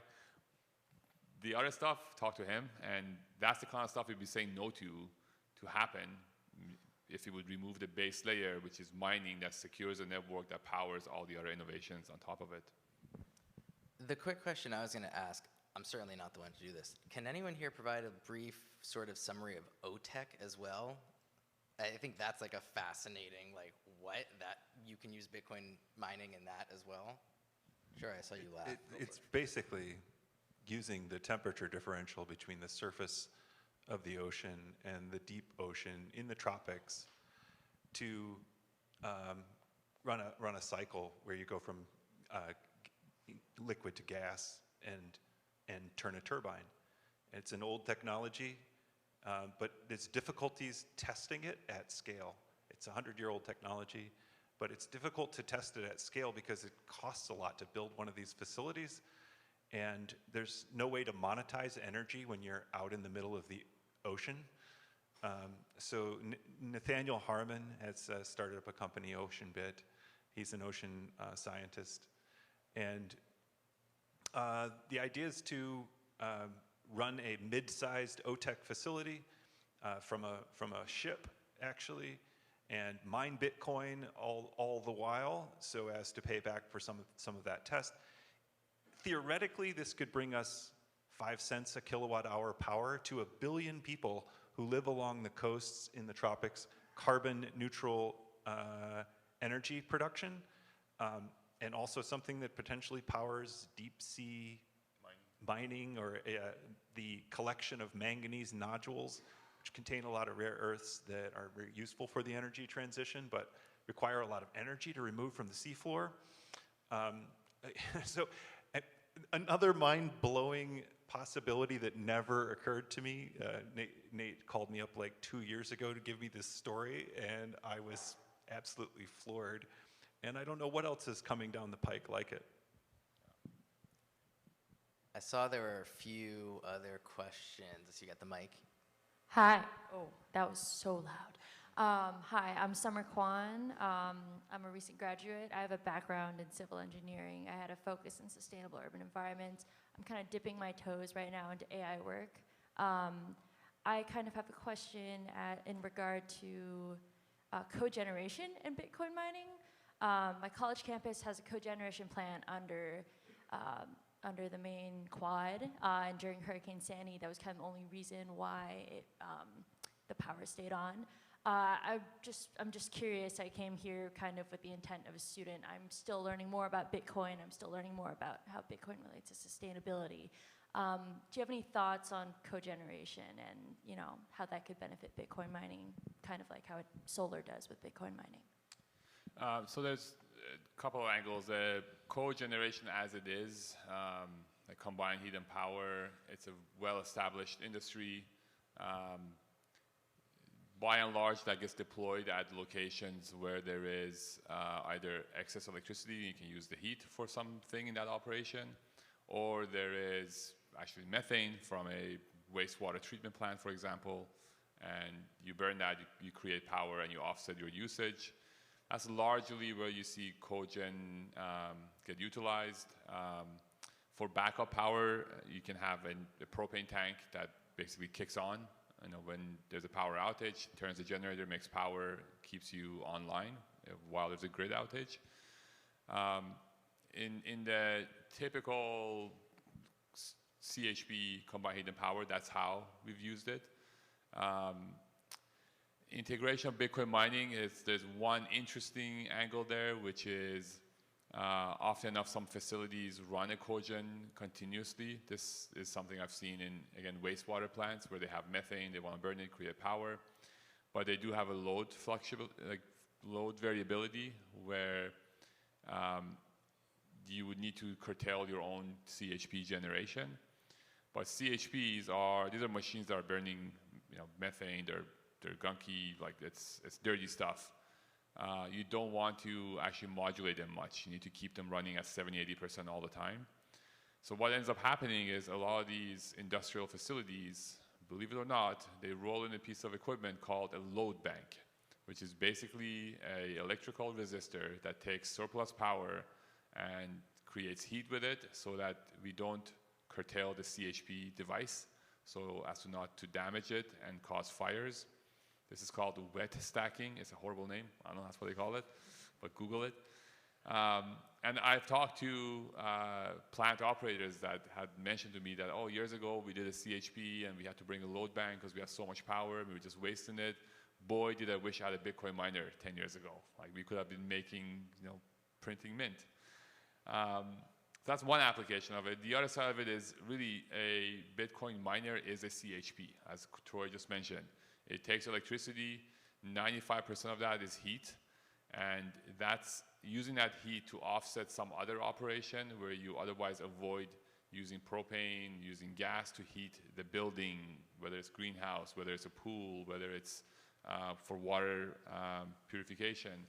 The other stuff, talk to him, and that's the kind of stuff we'd be saying no to happen if he would remove the base layer, which is mining, that secures the network, that powers all the other innovations on top of it. The quick question I was going to ask, I'm certainly not the one to do this. Can anyone here provide a brief sort of summary of OTEC as well? I think that's like a fascinating, that you can use Bitcoin mining in that as well. Sure, I saw you laugh. It's basically using the temperature differential between the surface of the ocean and the deep ocean in the tropics to run a cycle where you go from liquid to gas and turn a turbine. It's an old technology, but there's difficulties testing it at scale. It's a 100-year-old technology, but it's difficult to test it at scale because it costs a lot to build one of these facilities, and there's no way to monetize energy when you're out in the middle of the ocean. So Nathaniel Harmon has started up a company, OceanBit. He's an ocean scientist. And the idea is to run a mid-sized OTEC facility from a ship, actually, and mine Bitcoin all the while so as to pay back for some of that test. Theoretically, this could bring us 5 cents a kilowatt hour power to 1 billion people who live along the coasts in the tropics, carbon neutral energy production, and also something that potentially powers deep sea mining or the collection of manganese nodules, which contain a lot of rare earths that are very useful for the energy transition, but require a lot of energy to remove from the seafloor. So another mind-blowing possibility that never occurred to me, Nate called me up like 2 years ago to give me this story, and I was absolutely floored. And I don't know what else is coming down the pike like it. I saw there were a few other questions. Let's see, you got the mic. Hi. Oh, that was so loud. Hi, I'm Summer Kwan. I'm a recent graduate. I have a background in civil engineering. I had a focus in sustainable urban environments. I'm kind of dipping my toes right now into AI work. I kind of have a question in regard to cogeneration in Bitcoin mining. My college campus has a cogeneration plant under the main quad, and during Hurricane Sandy, that was kind of the only reason why the power stayed on. I'm just curious. I came here kind of with the intent of a student. I'm still learning more about Bitcoin. I'm still learning more about how Bitcoin relates to sustainability. Do you have any thoughts on cogeneration and how that could benefit Bitcoin mining, kind of like how solar does with Bitcoin mining? So there's a couple of angles. Cogeneration as it is, like combined heat and power, it's a well-established industry. By and large, that gets deployed at locations where there is either excess electricity, you can use the heat for something in that operation, or there is actually methane from a wastewater treatment plant, for example, and you burn that, you create power and you offset your usage. That's largely where you see cogen get utilized. For backup power, you can have a propane tank that basically kicks on. When there's a power outage, turns the generator, makes power, keeps you online while there's a grid outage. In the typical CHP, combined heat and power, that's how we've used it. Integration of Bitcoin mining there's one interesting angle there, which is often enough some facilities run a cogen continuously. This is something I've seen in, again, wastewater plants where they have methane, they want to burn it, create power, but they do have a load variability where you would need to curtail your own CHP generation. But CHPs these are machines that are burning methane, they're gunky, like it's dirty stuff. You don't want to actually modulate them much. You need to keep them running at 70–80% all the time. So what ends up happening is a lot of these industrial facilities, believe it or not, they roll in a piece of equipment called a load bank, which is basically an electrical resistor that takes surplus power and creates heat with it so that we don't curtail the CHP device so as to not to damage it and cause fires. This is called wet stacking. It's a horrible name. I don't know that's what they call it, but Google it. And I've talked to plant operators that had mentioned to me that, oh, years ago we did a CHP and we had to bring a load bank because we had so much power and we were just wasting it. Boy, did I wish I had a Bitcoin miner 10 years ago. Like we could have been making, printing mint. That's one application of it. The other side of it is really a Bitcoin miner is a CHP, as Troy just mentioned. It takes electricity, 95% of that is heat, and that's using that heat to offset some other operation where you otherwise avoid using propane, using gas to heat the building, whether it's greenhouse, whether it's a pool, whether it's for water purification.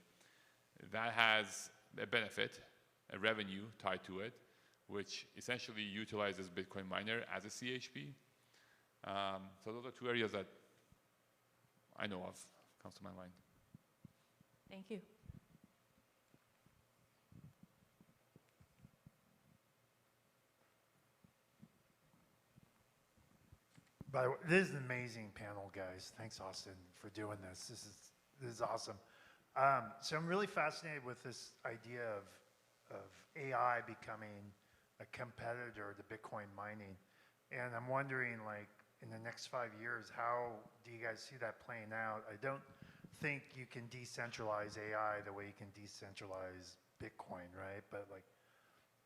That has a benefit, a revenue tied to it, which essentially utilizes Bitcoin miner as a CHP. So those are two areas that I know of comes to my mind. Thank you. By the way, this is an amazing panel, guys. Thanks, Austin, for doing this. This is awesome. So I'm really fascinated with this idea of AI becoming a competitor to Bitcoin mining. And I'm wondering, like, in the next 5 years, how do you guys see that playing out? I don't think you can decentralize AI the way you can decentralize Bitcoin, right? But, like,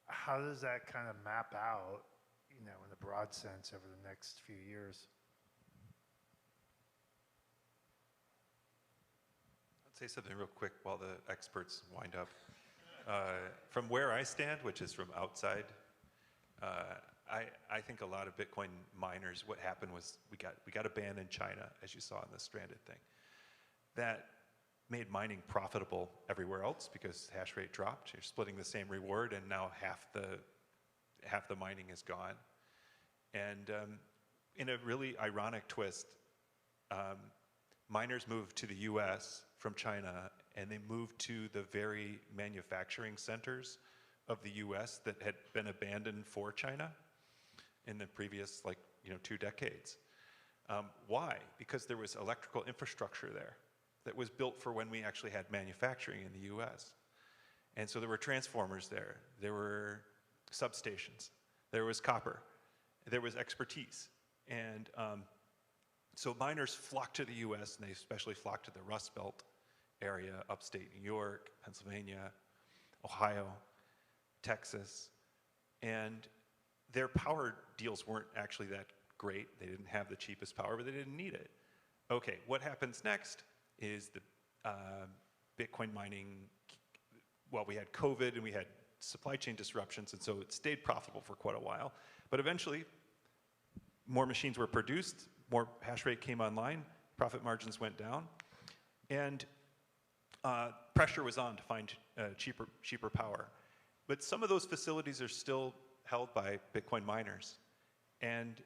how does that kind of map out, you know, in a broad sense over the next few years? I'd say something real quick while the experts wind up. From where I stand, which is from outside, I think a lot of Bitcoin miners, what happened was we got a ban in China, as you saw in the stranded thing. That made mining profitable everywhere else because hash rate dropped. You're splitting the same reward, and now half the mining is gone. And in a really ironic twist, miners moved to the US from China, and they moved to the very manufacturing centers of the US that had been abandoned for China in the previous, 2 decades. Why? Because there was electrical infrastructure there that was built for when we actually had manufacturing in the US. And so there were transformers there, there were substations, there was copper, there was expertise. And so miners flocked to the US, and they especially flocked to the Rust Belt area, upstate New York, Pennsylvania, Ohio, Texas. And their power deals weren't actually that great. They didn't have the cheapest power, but they didn't need it. Okay, what happens next is the Bitcoin mining, well, we had COVID and we had supply chain disruptions, and so it stayed profitable for quite a while. But eventually, more machines were produced, more hash rate came online, profit margins went down, and pressure was on to find cheaper power. But some of those facilities are still held by Bitcoin miners. And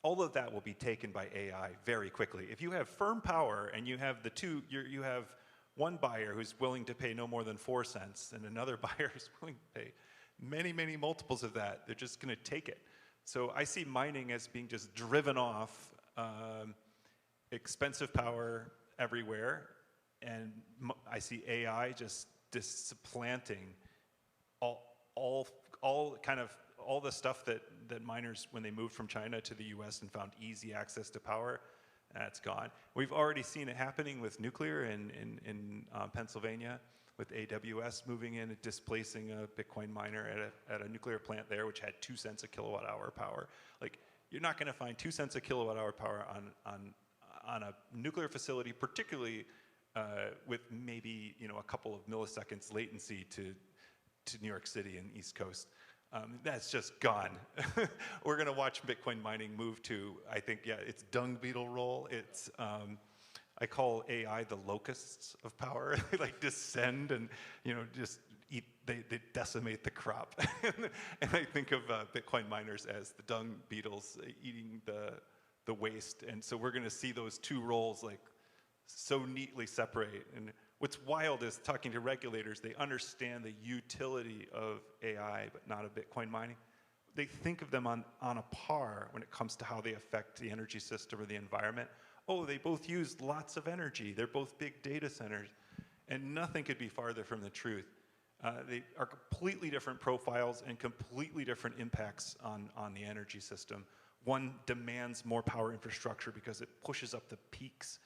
all of that will be taken by AI very quickly. If you have firm power and you have you have one buyer who's willing to pay no more than 4 cents and another buyer who's willing to pay many, many multiples of that, they're just going to take it. So I see mining as being just driven off, expensive power everywhere, and I see AI just supplanting all the stuff that miners, when they moved from China to the US and found easy access to power, that's gone. We've already seen it happening with nuclear in Pennsylvania, with AWS moving in and displacing a Bitcoin miner at a nuclear plant there, which had 2 cents a kilowatt hour power. Like, you're not going to find 2 cents a kilowatt hour power on a nuclear facility, particularly with maybe a couple of milliseconds latency to New York City and East Coast. That's just gone. We're going to watch Bitcoin mining move to, I think, it's dung beetle roll. It's, I call AI the locusts of power. They like descend and, just eat, they decimate the crop. And I think of Bitcoin miners as the dung beetles eating the waste. And so we're going to see those two roles like so neatly separate. And what's wild is talking to regulators, they understand the utility of AI, but not of Bitcoin mining. They think of them on a par when it comes to how they affect the energy system or the environment. Oh, they both use lots of energy. They're both big data centers. And nothing could be farther from the truth. They are completely different profiles and completely different impacts on the energy system. One demands more power infrastructure because it pushes up the peaks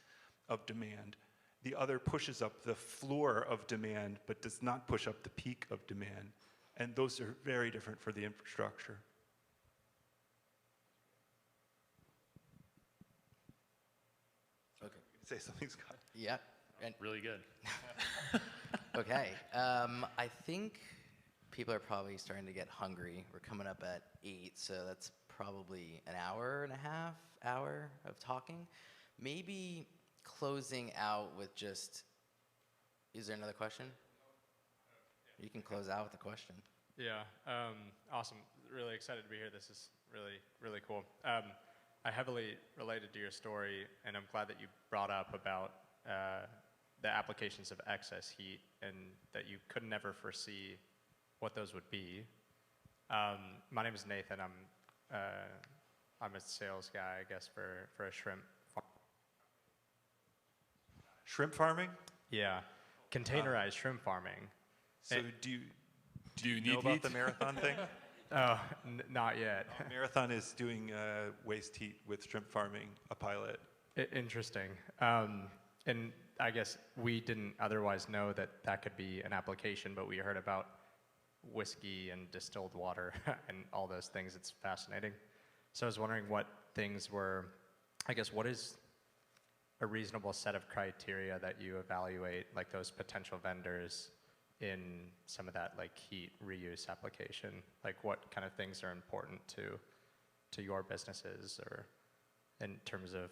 of demand. The other pushes up the floor of demand, but does not push up the peak of demand. And those are very different for the infrastructure. Okay. Say something, Scott. Yep. And Really good. okay. I think people are probably starting to get hungry. We're coming up at 8, so that's probably an hour and a half of talking. Maybe closing out with just, is there another question? You can close out with a question. Yeah, awesome. Really excited to be here. This is really, really cool. I heavily related to your story, and I'm glad that you brought up about the applications of excess heat and that you could never foresee what those would be. My name is Nathan. I'm a sales guy, I guess, for a shrimp farm. Shrimp farming? Yeah, containerized shrimp farming. So do you need know about heat? the marathon thing? Oh, not yet. Marathon is doing waste heat with shrimp farming, a pilot. Interesting. And I guess we didn't otherwise know that that could be an application, but we heard about whiskey and distilled water and all those things. It's fascinating. So I was wondering what things were, I guess, what is a reasonable set of criteria that you evaluate, like those potential vendors in some of that like heat reuse application? Like what kind of things are important to your businesses, or in terms of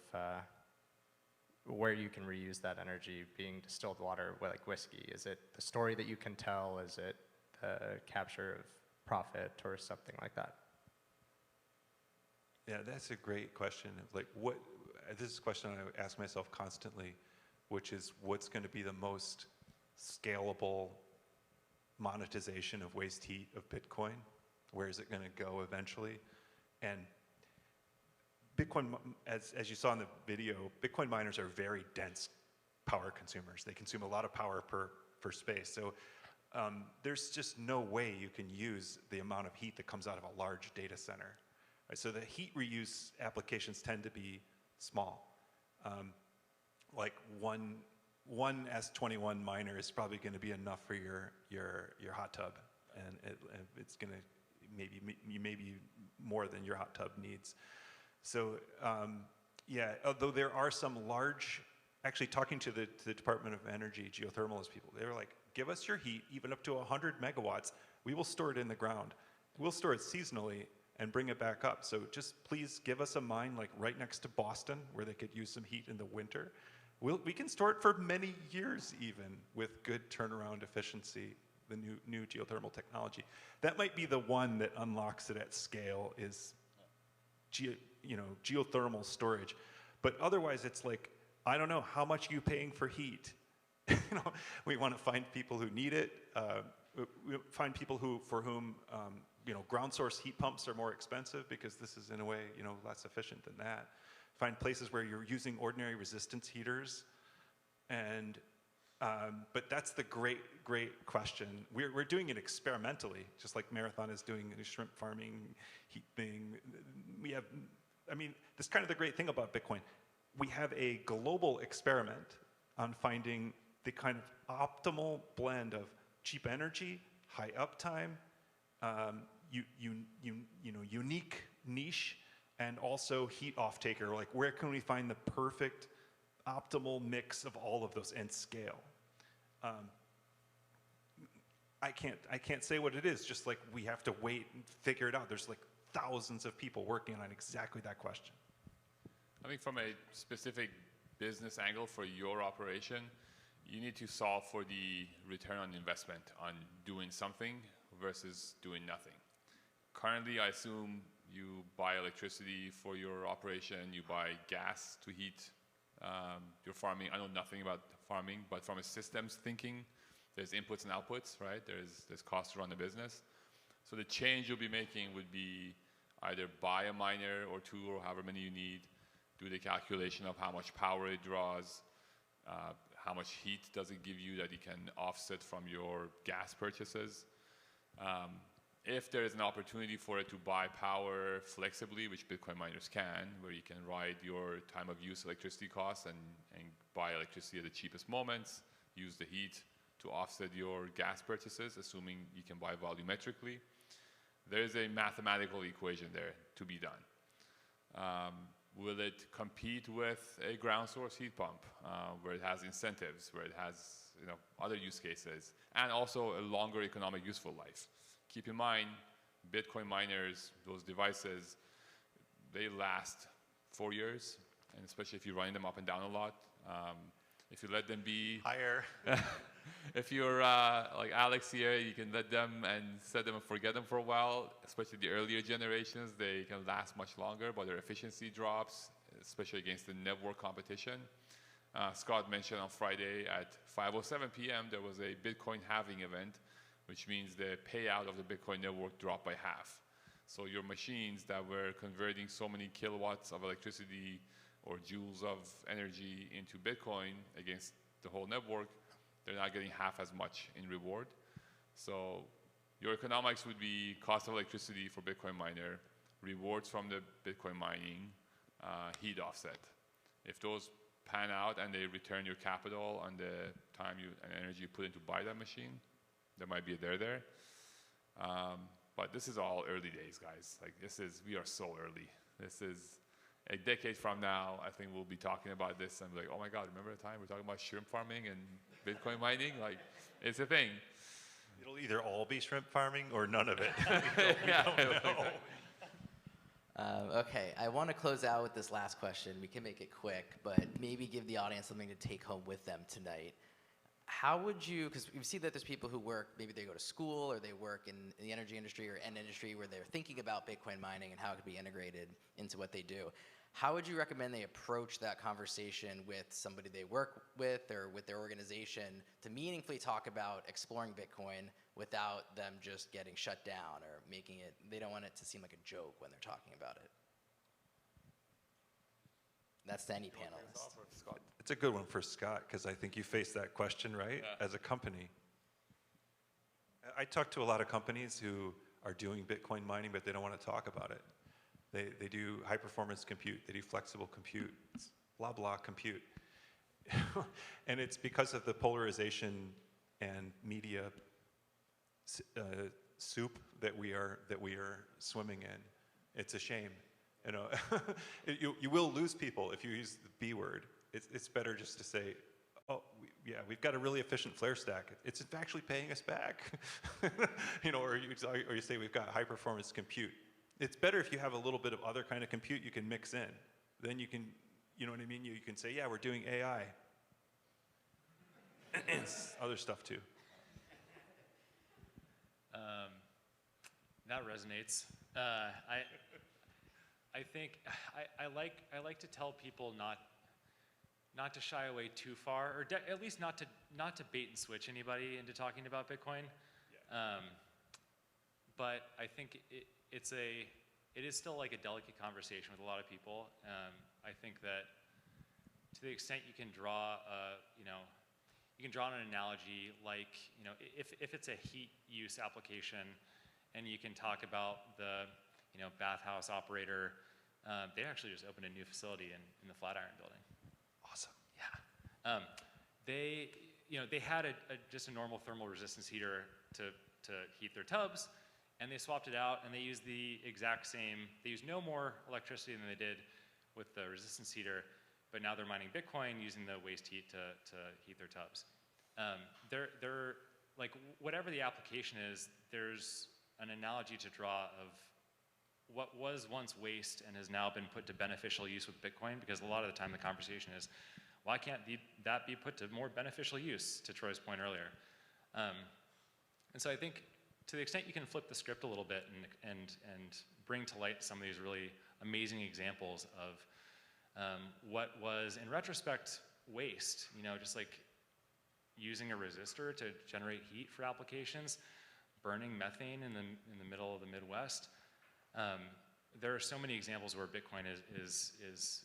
where you can reuse that energy, being distilled water, like whiskey? Is it the story that you can tell? Is it the capture of profit or something like that? Yeah, that's a great question. Like, what? This is a question I ask myself constantly, which is, what's going to be the most scalable monetization of waste heat of Bitcoin? Where is it going to go eventually? And Bitcoin, as you saw in the video, Bitcoin miners are very dense power consumers. They consume a lot of power per space. So there's just no way you can use the amount of heat that comes out of a large data center. Right? So the heat reuse applications tend to be small. Like one S21 miner is probably going to be enough for your hot tub, and it's going to maybe more than your hot tub needs. So yeah, although there are some large, actually talking to the Department of Energy geothermalist people, they were like, give us your heat even up to 100 megawatts. We will store it in the ground. We'll store it seasonally and bring it back up. So just please give us a mine like right next to Boston where they could use some heat in the winter. We can store it for many years even with good turnaround efficiency, the new geothermal technology. That might be the one that unlocks it at scale, is geothermal storage. But otherwise it's like, I don't know, how much are you paying for heat? We want to find people who need it. We find people for whom ground source heat pumps are more expensive because this is in a way less efficient than that. Find places where you're using ordinary resistance heaters, and but that's the great question. We're doing it experimentally, just like Marathon is doing the shrimp farming heat thing. That's kind of the great thing about Bitcoin. We have a global experiment on finding the kind of optimal blend of cheap energy, high uptime, unique niche, and also heat off-taker. Like, where can we find the perfect optimal mix of all of those and scale? I can't say what it is, just like we have to wait and figure it out. There's like thousands of people working on exactly that question. I think from a specific business angle for your operation, you need to solve for the return on investment on doing something versus doing nothing. Currently, I assume you buy electricity for your operation, you buy gas to heat your farming. I know nothing about farming, but from a systems thinking, there's inputs and outputs, right? There's costs to run the business. So the change you'll be making would be either buy a miner or two or however many you need, do the calculation of how much power it draws, how much heat does it give you that you can offset from your gas purchases. If there is an opportunity for it to buy power flexibly, which Bitcoin miners can, where you can ride your time of use electricity costs and buy electricity at the cheapest moments, use the heat to offset your gas purchases, assuming you can buy volumetrically, there's a mathematical equation there to be done. Will it compete with a ground source heat pump where it has incentives, where it has other use cases, and also a longer economic useful life? Keep in mind, Bitcoin miners, those devices, they last 4 years, and especially if you're running them up and down a lot. If you let them be higher, if you're like Alex here, you can let them and set them and forget them for a while. Especially the earlier generations, they can last much longer, but their efficiency drops, especially against the network competition. Scott mentioned on Friday at 5:07 p.m. there was a Bitcoin halving event, which means the payout of the Bitcoin network dropped by half. So your machines that were converting so many kilowatts of electricity or joules of energy into Bitcoin against the whole network, they're not getting half as much in reward. So your economics would be cost of electricity for Bitcoin miner, rewards from the Bitcoin mining, heat offset. If those pan out and they return your capital on the time and energy you put in to buy that machine, there might be a there. But this is all early days, guys. Like we are so early. This is a decade from now, I think we'll be talking about this and be like, oh my God, remember the time we're talking about shrimp farming and Bitcoin mining? Like, it's a thing. It'll either all be shrimp farming or none of it. we don't know. Okay, I want to close out with this last question. We can make it quick, but maybe give the audience something to take home with them tonight. How would you, because we see that there's people who work, maybe they go to school or they work in the energy industry or end industry where they're thinking about Bitcoin mining and how it could be integrated into what they do. How would you recommend they approach that conversation with somebody they work with or with their organization to meaningfully talk about exploring Bitcoin without them just getting shut down or making it, they don't want it to seem like a joke when they're talking about it? That's to any panelist. It's a good one for Scott, because I think you face that question, right, as a company. I talk to a lot of companies who are doing Bitcoin mining, but they don't want to talk about it. They do high-performance compute. They do flexible compute. It's blah, blah compute. And it's because of the polarization and media soup that we are swimming in. It's a shame. You know, you will lose people if you use the B word. It's better just to say, oh, we've got a really efficient flare stack. It's actually paying us back. You know, or you say we've got high-performance compute. It's better if you have a little bit of other kind of compute you can mix in. Then you can, you know what I mean? You can say, yeah, we're doing AI. Other stuff too. That resonates. I think I like to tell people not to shy away too far, or at least not to bait and switch anybody into talking about Bitcoin. Yeah. But I think it is still like a delicate conversation with a lot of people. I think that to the extent you can draw an analogy, like, you know, if it's a heat use application, and you can talk about the, you know, bathhouse operator. They actually just opened a new facility in the Flatiron building. Awesome. Yeah. They had just a normal thermal resistance heater to heat their tubs, and they swapped it out, and they used the exact same. They used no more electricity than they did with the resistance heater, but now they're mining Bitcoin using the waste heat to heat their tubs. They're like, whatever the application is, there's an analogy to draw of what was once waste and has now been put to beneficial use with Bitcoin, because a lot of the time the conversation is, why can't that be put to more beneficial use, to Troy's point earlier. And so I think to the extent you can flip the script a little bit and bring to light some of these really amazing examples of what was, in retrospect, waste, you know, just like using a resistor to generate heat for applications, burning methane in the middle of the Midwest. There are so many examples where Bitcoin is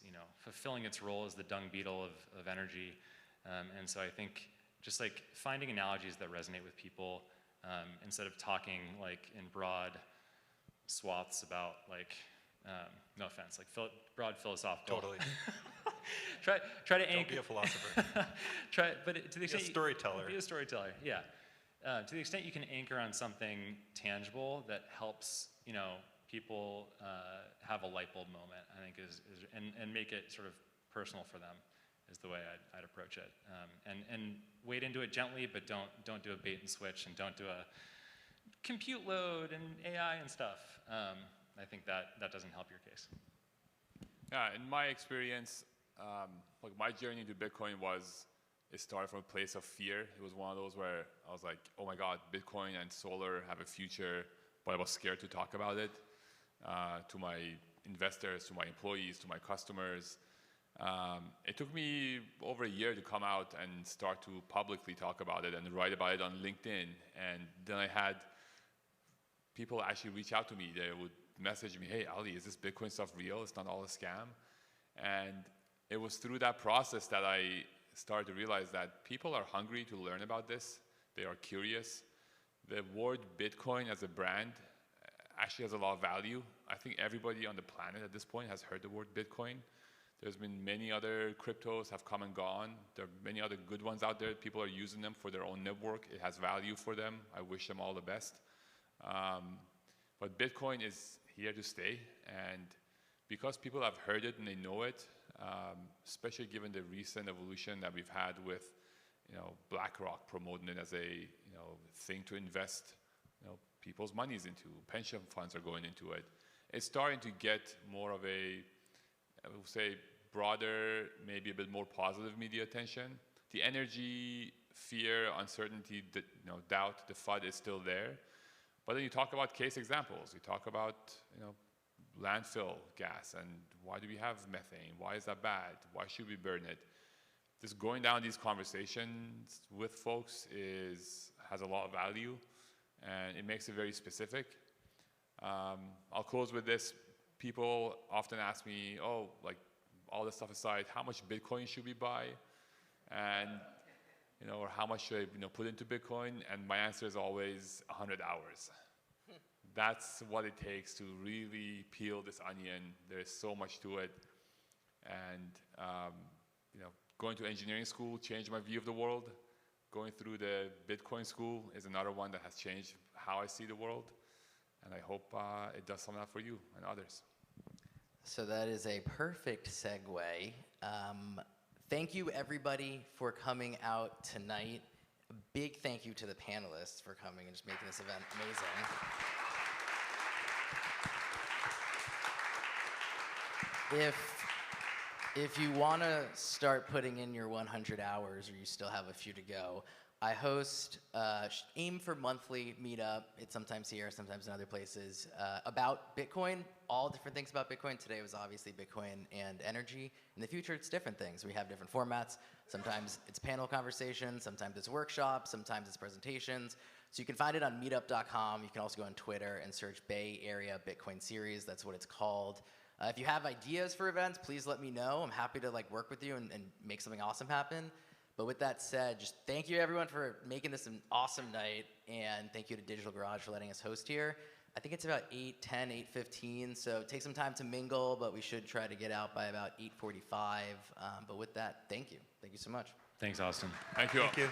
you know, fulfilling its role as the dung beetle of energy. And so I think just like finding analogies that resonate with people, instead of talking like in broad swaths about like, no offense, like broad philosophical. Totally. try to anchor. Don't be a philosopher. But to the extent be a storyteller. Be a storyteller, yeah. To the extent you can anchor on something tangible that helps, you know, people have a light bulb moment, I think and make it sort of personal for them is the way I'd approach it. And wade into it gently, but don't do a bait and switch, and don't do a compute load and AI and stuff. I think that doesn't help your case. Yeah, in my experience, like my journey to Bitcoin was it started from a place of fear. It was one of those where I was like, oh my God, Bitcoin and solar have a future, but I was scared to talk about it to my investors, to my employees, to my customers. It took me over a year to come out and start to publicly talk about it and write about it on LinkedIn. And then I had people actually reach out to me. They would message me, hey, Ali, is this Bitcoin stuff real? It's not all a scam. And it was through that process that I started to realize that people are hungry to learn about this. They are curious. The word Bitcoin as a brand actually has a lot of value. I think everybody on the planet at this point has heard the word Bitcoin. There's been many other cryptos have come and gone. There are many other good ones out there. People are using them for their own network. It has value for them. I wish them all the best. But Bitcoin is here to stay. And because people have heard it and they know it, especially given the recent evolution that we've had with BlackRock promoting it as a thing to invest people's monies into. Pension funds are going into it. It's starting to get more of a, I would say, broader, maybe a bit more positive media attention. The energy, fear, uncertainty, doubt, the FUD is still there. But then you talk about case examples. You talk about landfill gas and why do we have methane? Why is that bad? Why should we burn it? Just going down these conversations with folks has a lot of value, and it makes it very specific. I'll close with this. People often ask me, oh, like all this stuff aside, how much Bitcoin should we buy? And, or how much should I put into Bitcoin? And my answer is always 100 hours. That's what it takes to really peel this onion. There's so much to it. And, going to engineering school changed my view of the world. Going through the Bitcoin school is another one that has changed how I see the world. And I hope it does some of that for you and others. So that is a perfect segue. Thank you, everybody, for coming out tonight. A big thank you to the panelists for coming and just making this event amazing. If you want to start putting in your 100 hours, or you still have a few to go, I host, aim for monthly meetup. It's sometimes here, sometimes in other places, about Bitcoin, all different things about Bitcoin. Today was obviously Bitcoin and energy. In the future, it's different things. We have different formats. Sometimes it's panel conversations, sometimes it's workshops, sometimes it's presentations. So you can find it on meetup.com. You can also go on Twitter and search Bay Area Bitcoin Series. That's what it's called. If you have ideas for events, please let me know. I'm happy to work with you and make something awesome happen. But with that said, just thank you everyone for making this an awesome night, and thank you to Digital Garage for letting us host here. I think it's about 8:10, 8:15, so take some time to mingle, but we should try to get out by about 8:45. But with that, thank you. Thank you so much. Thanks, Austin. Thank you all. Thank you.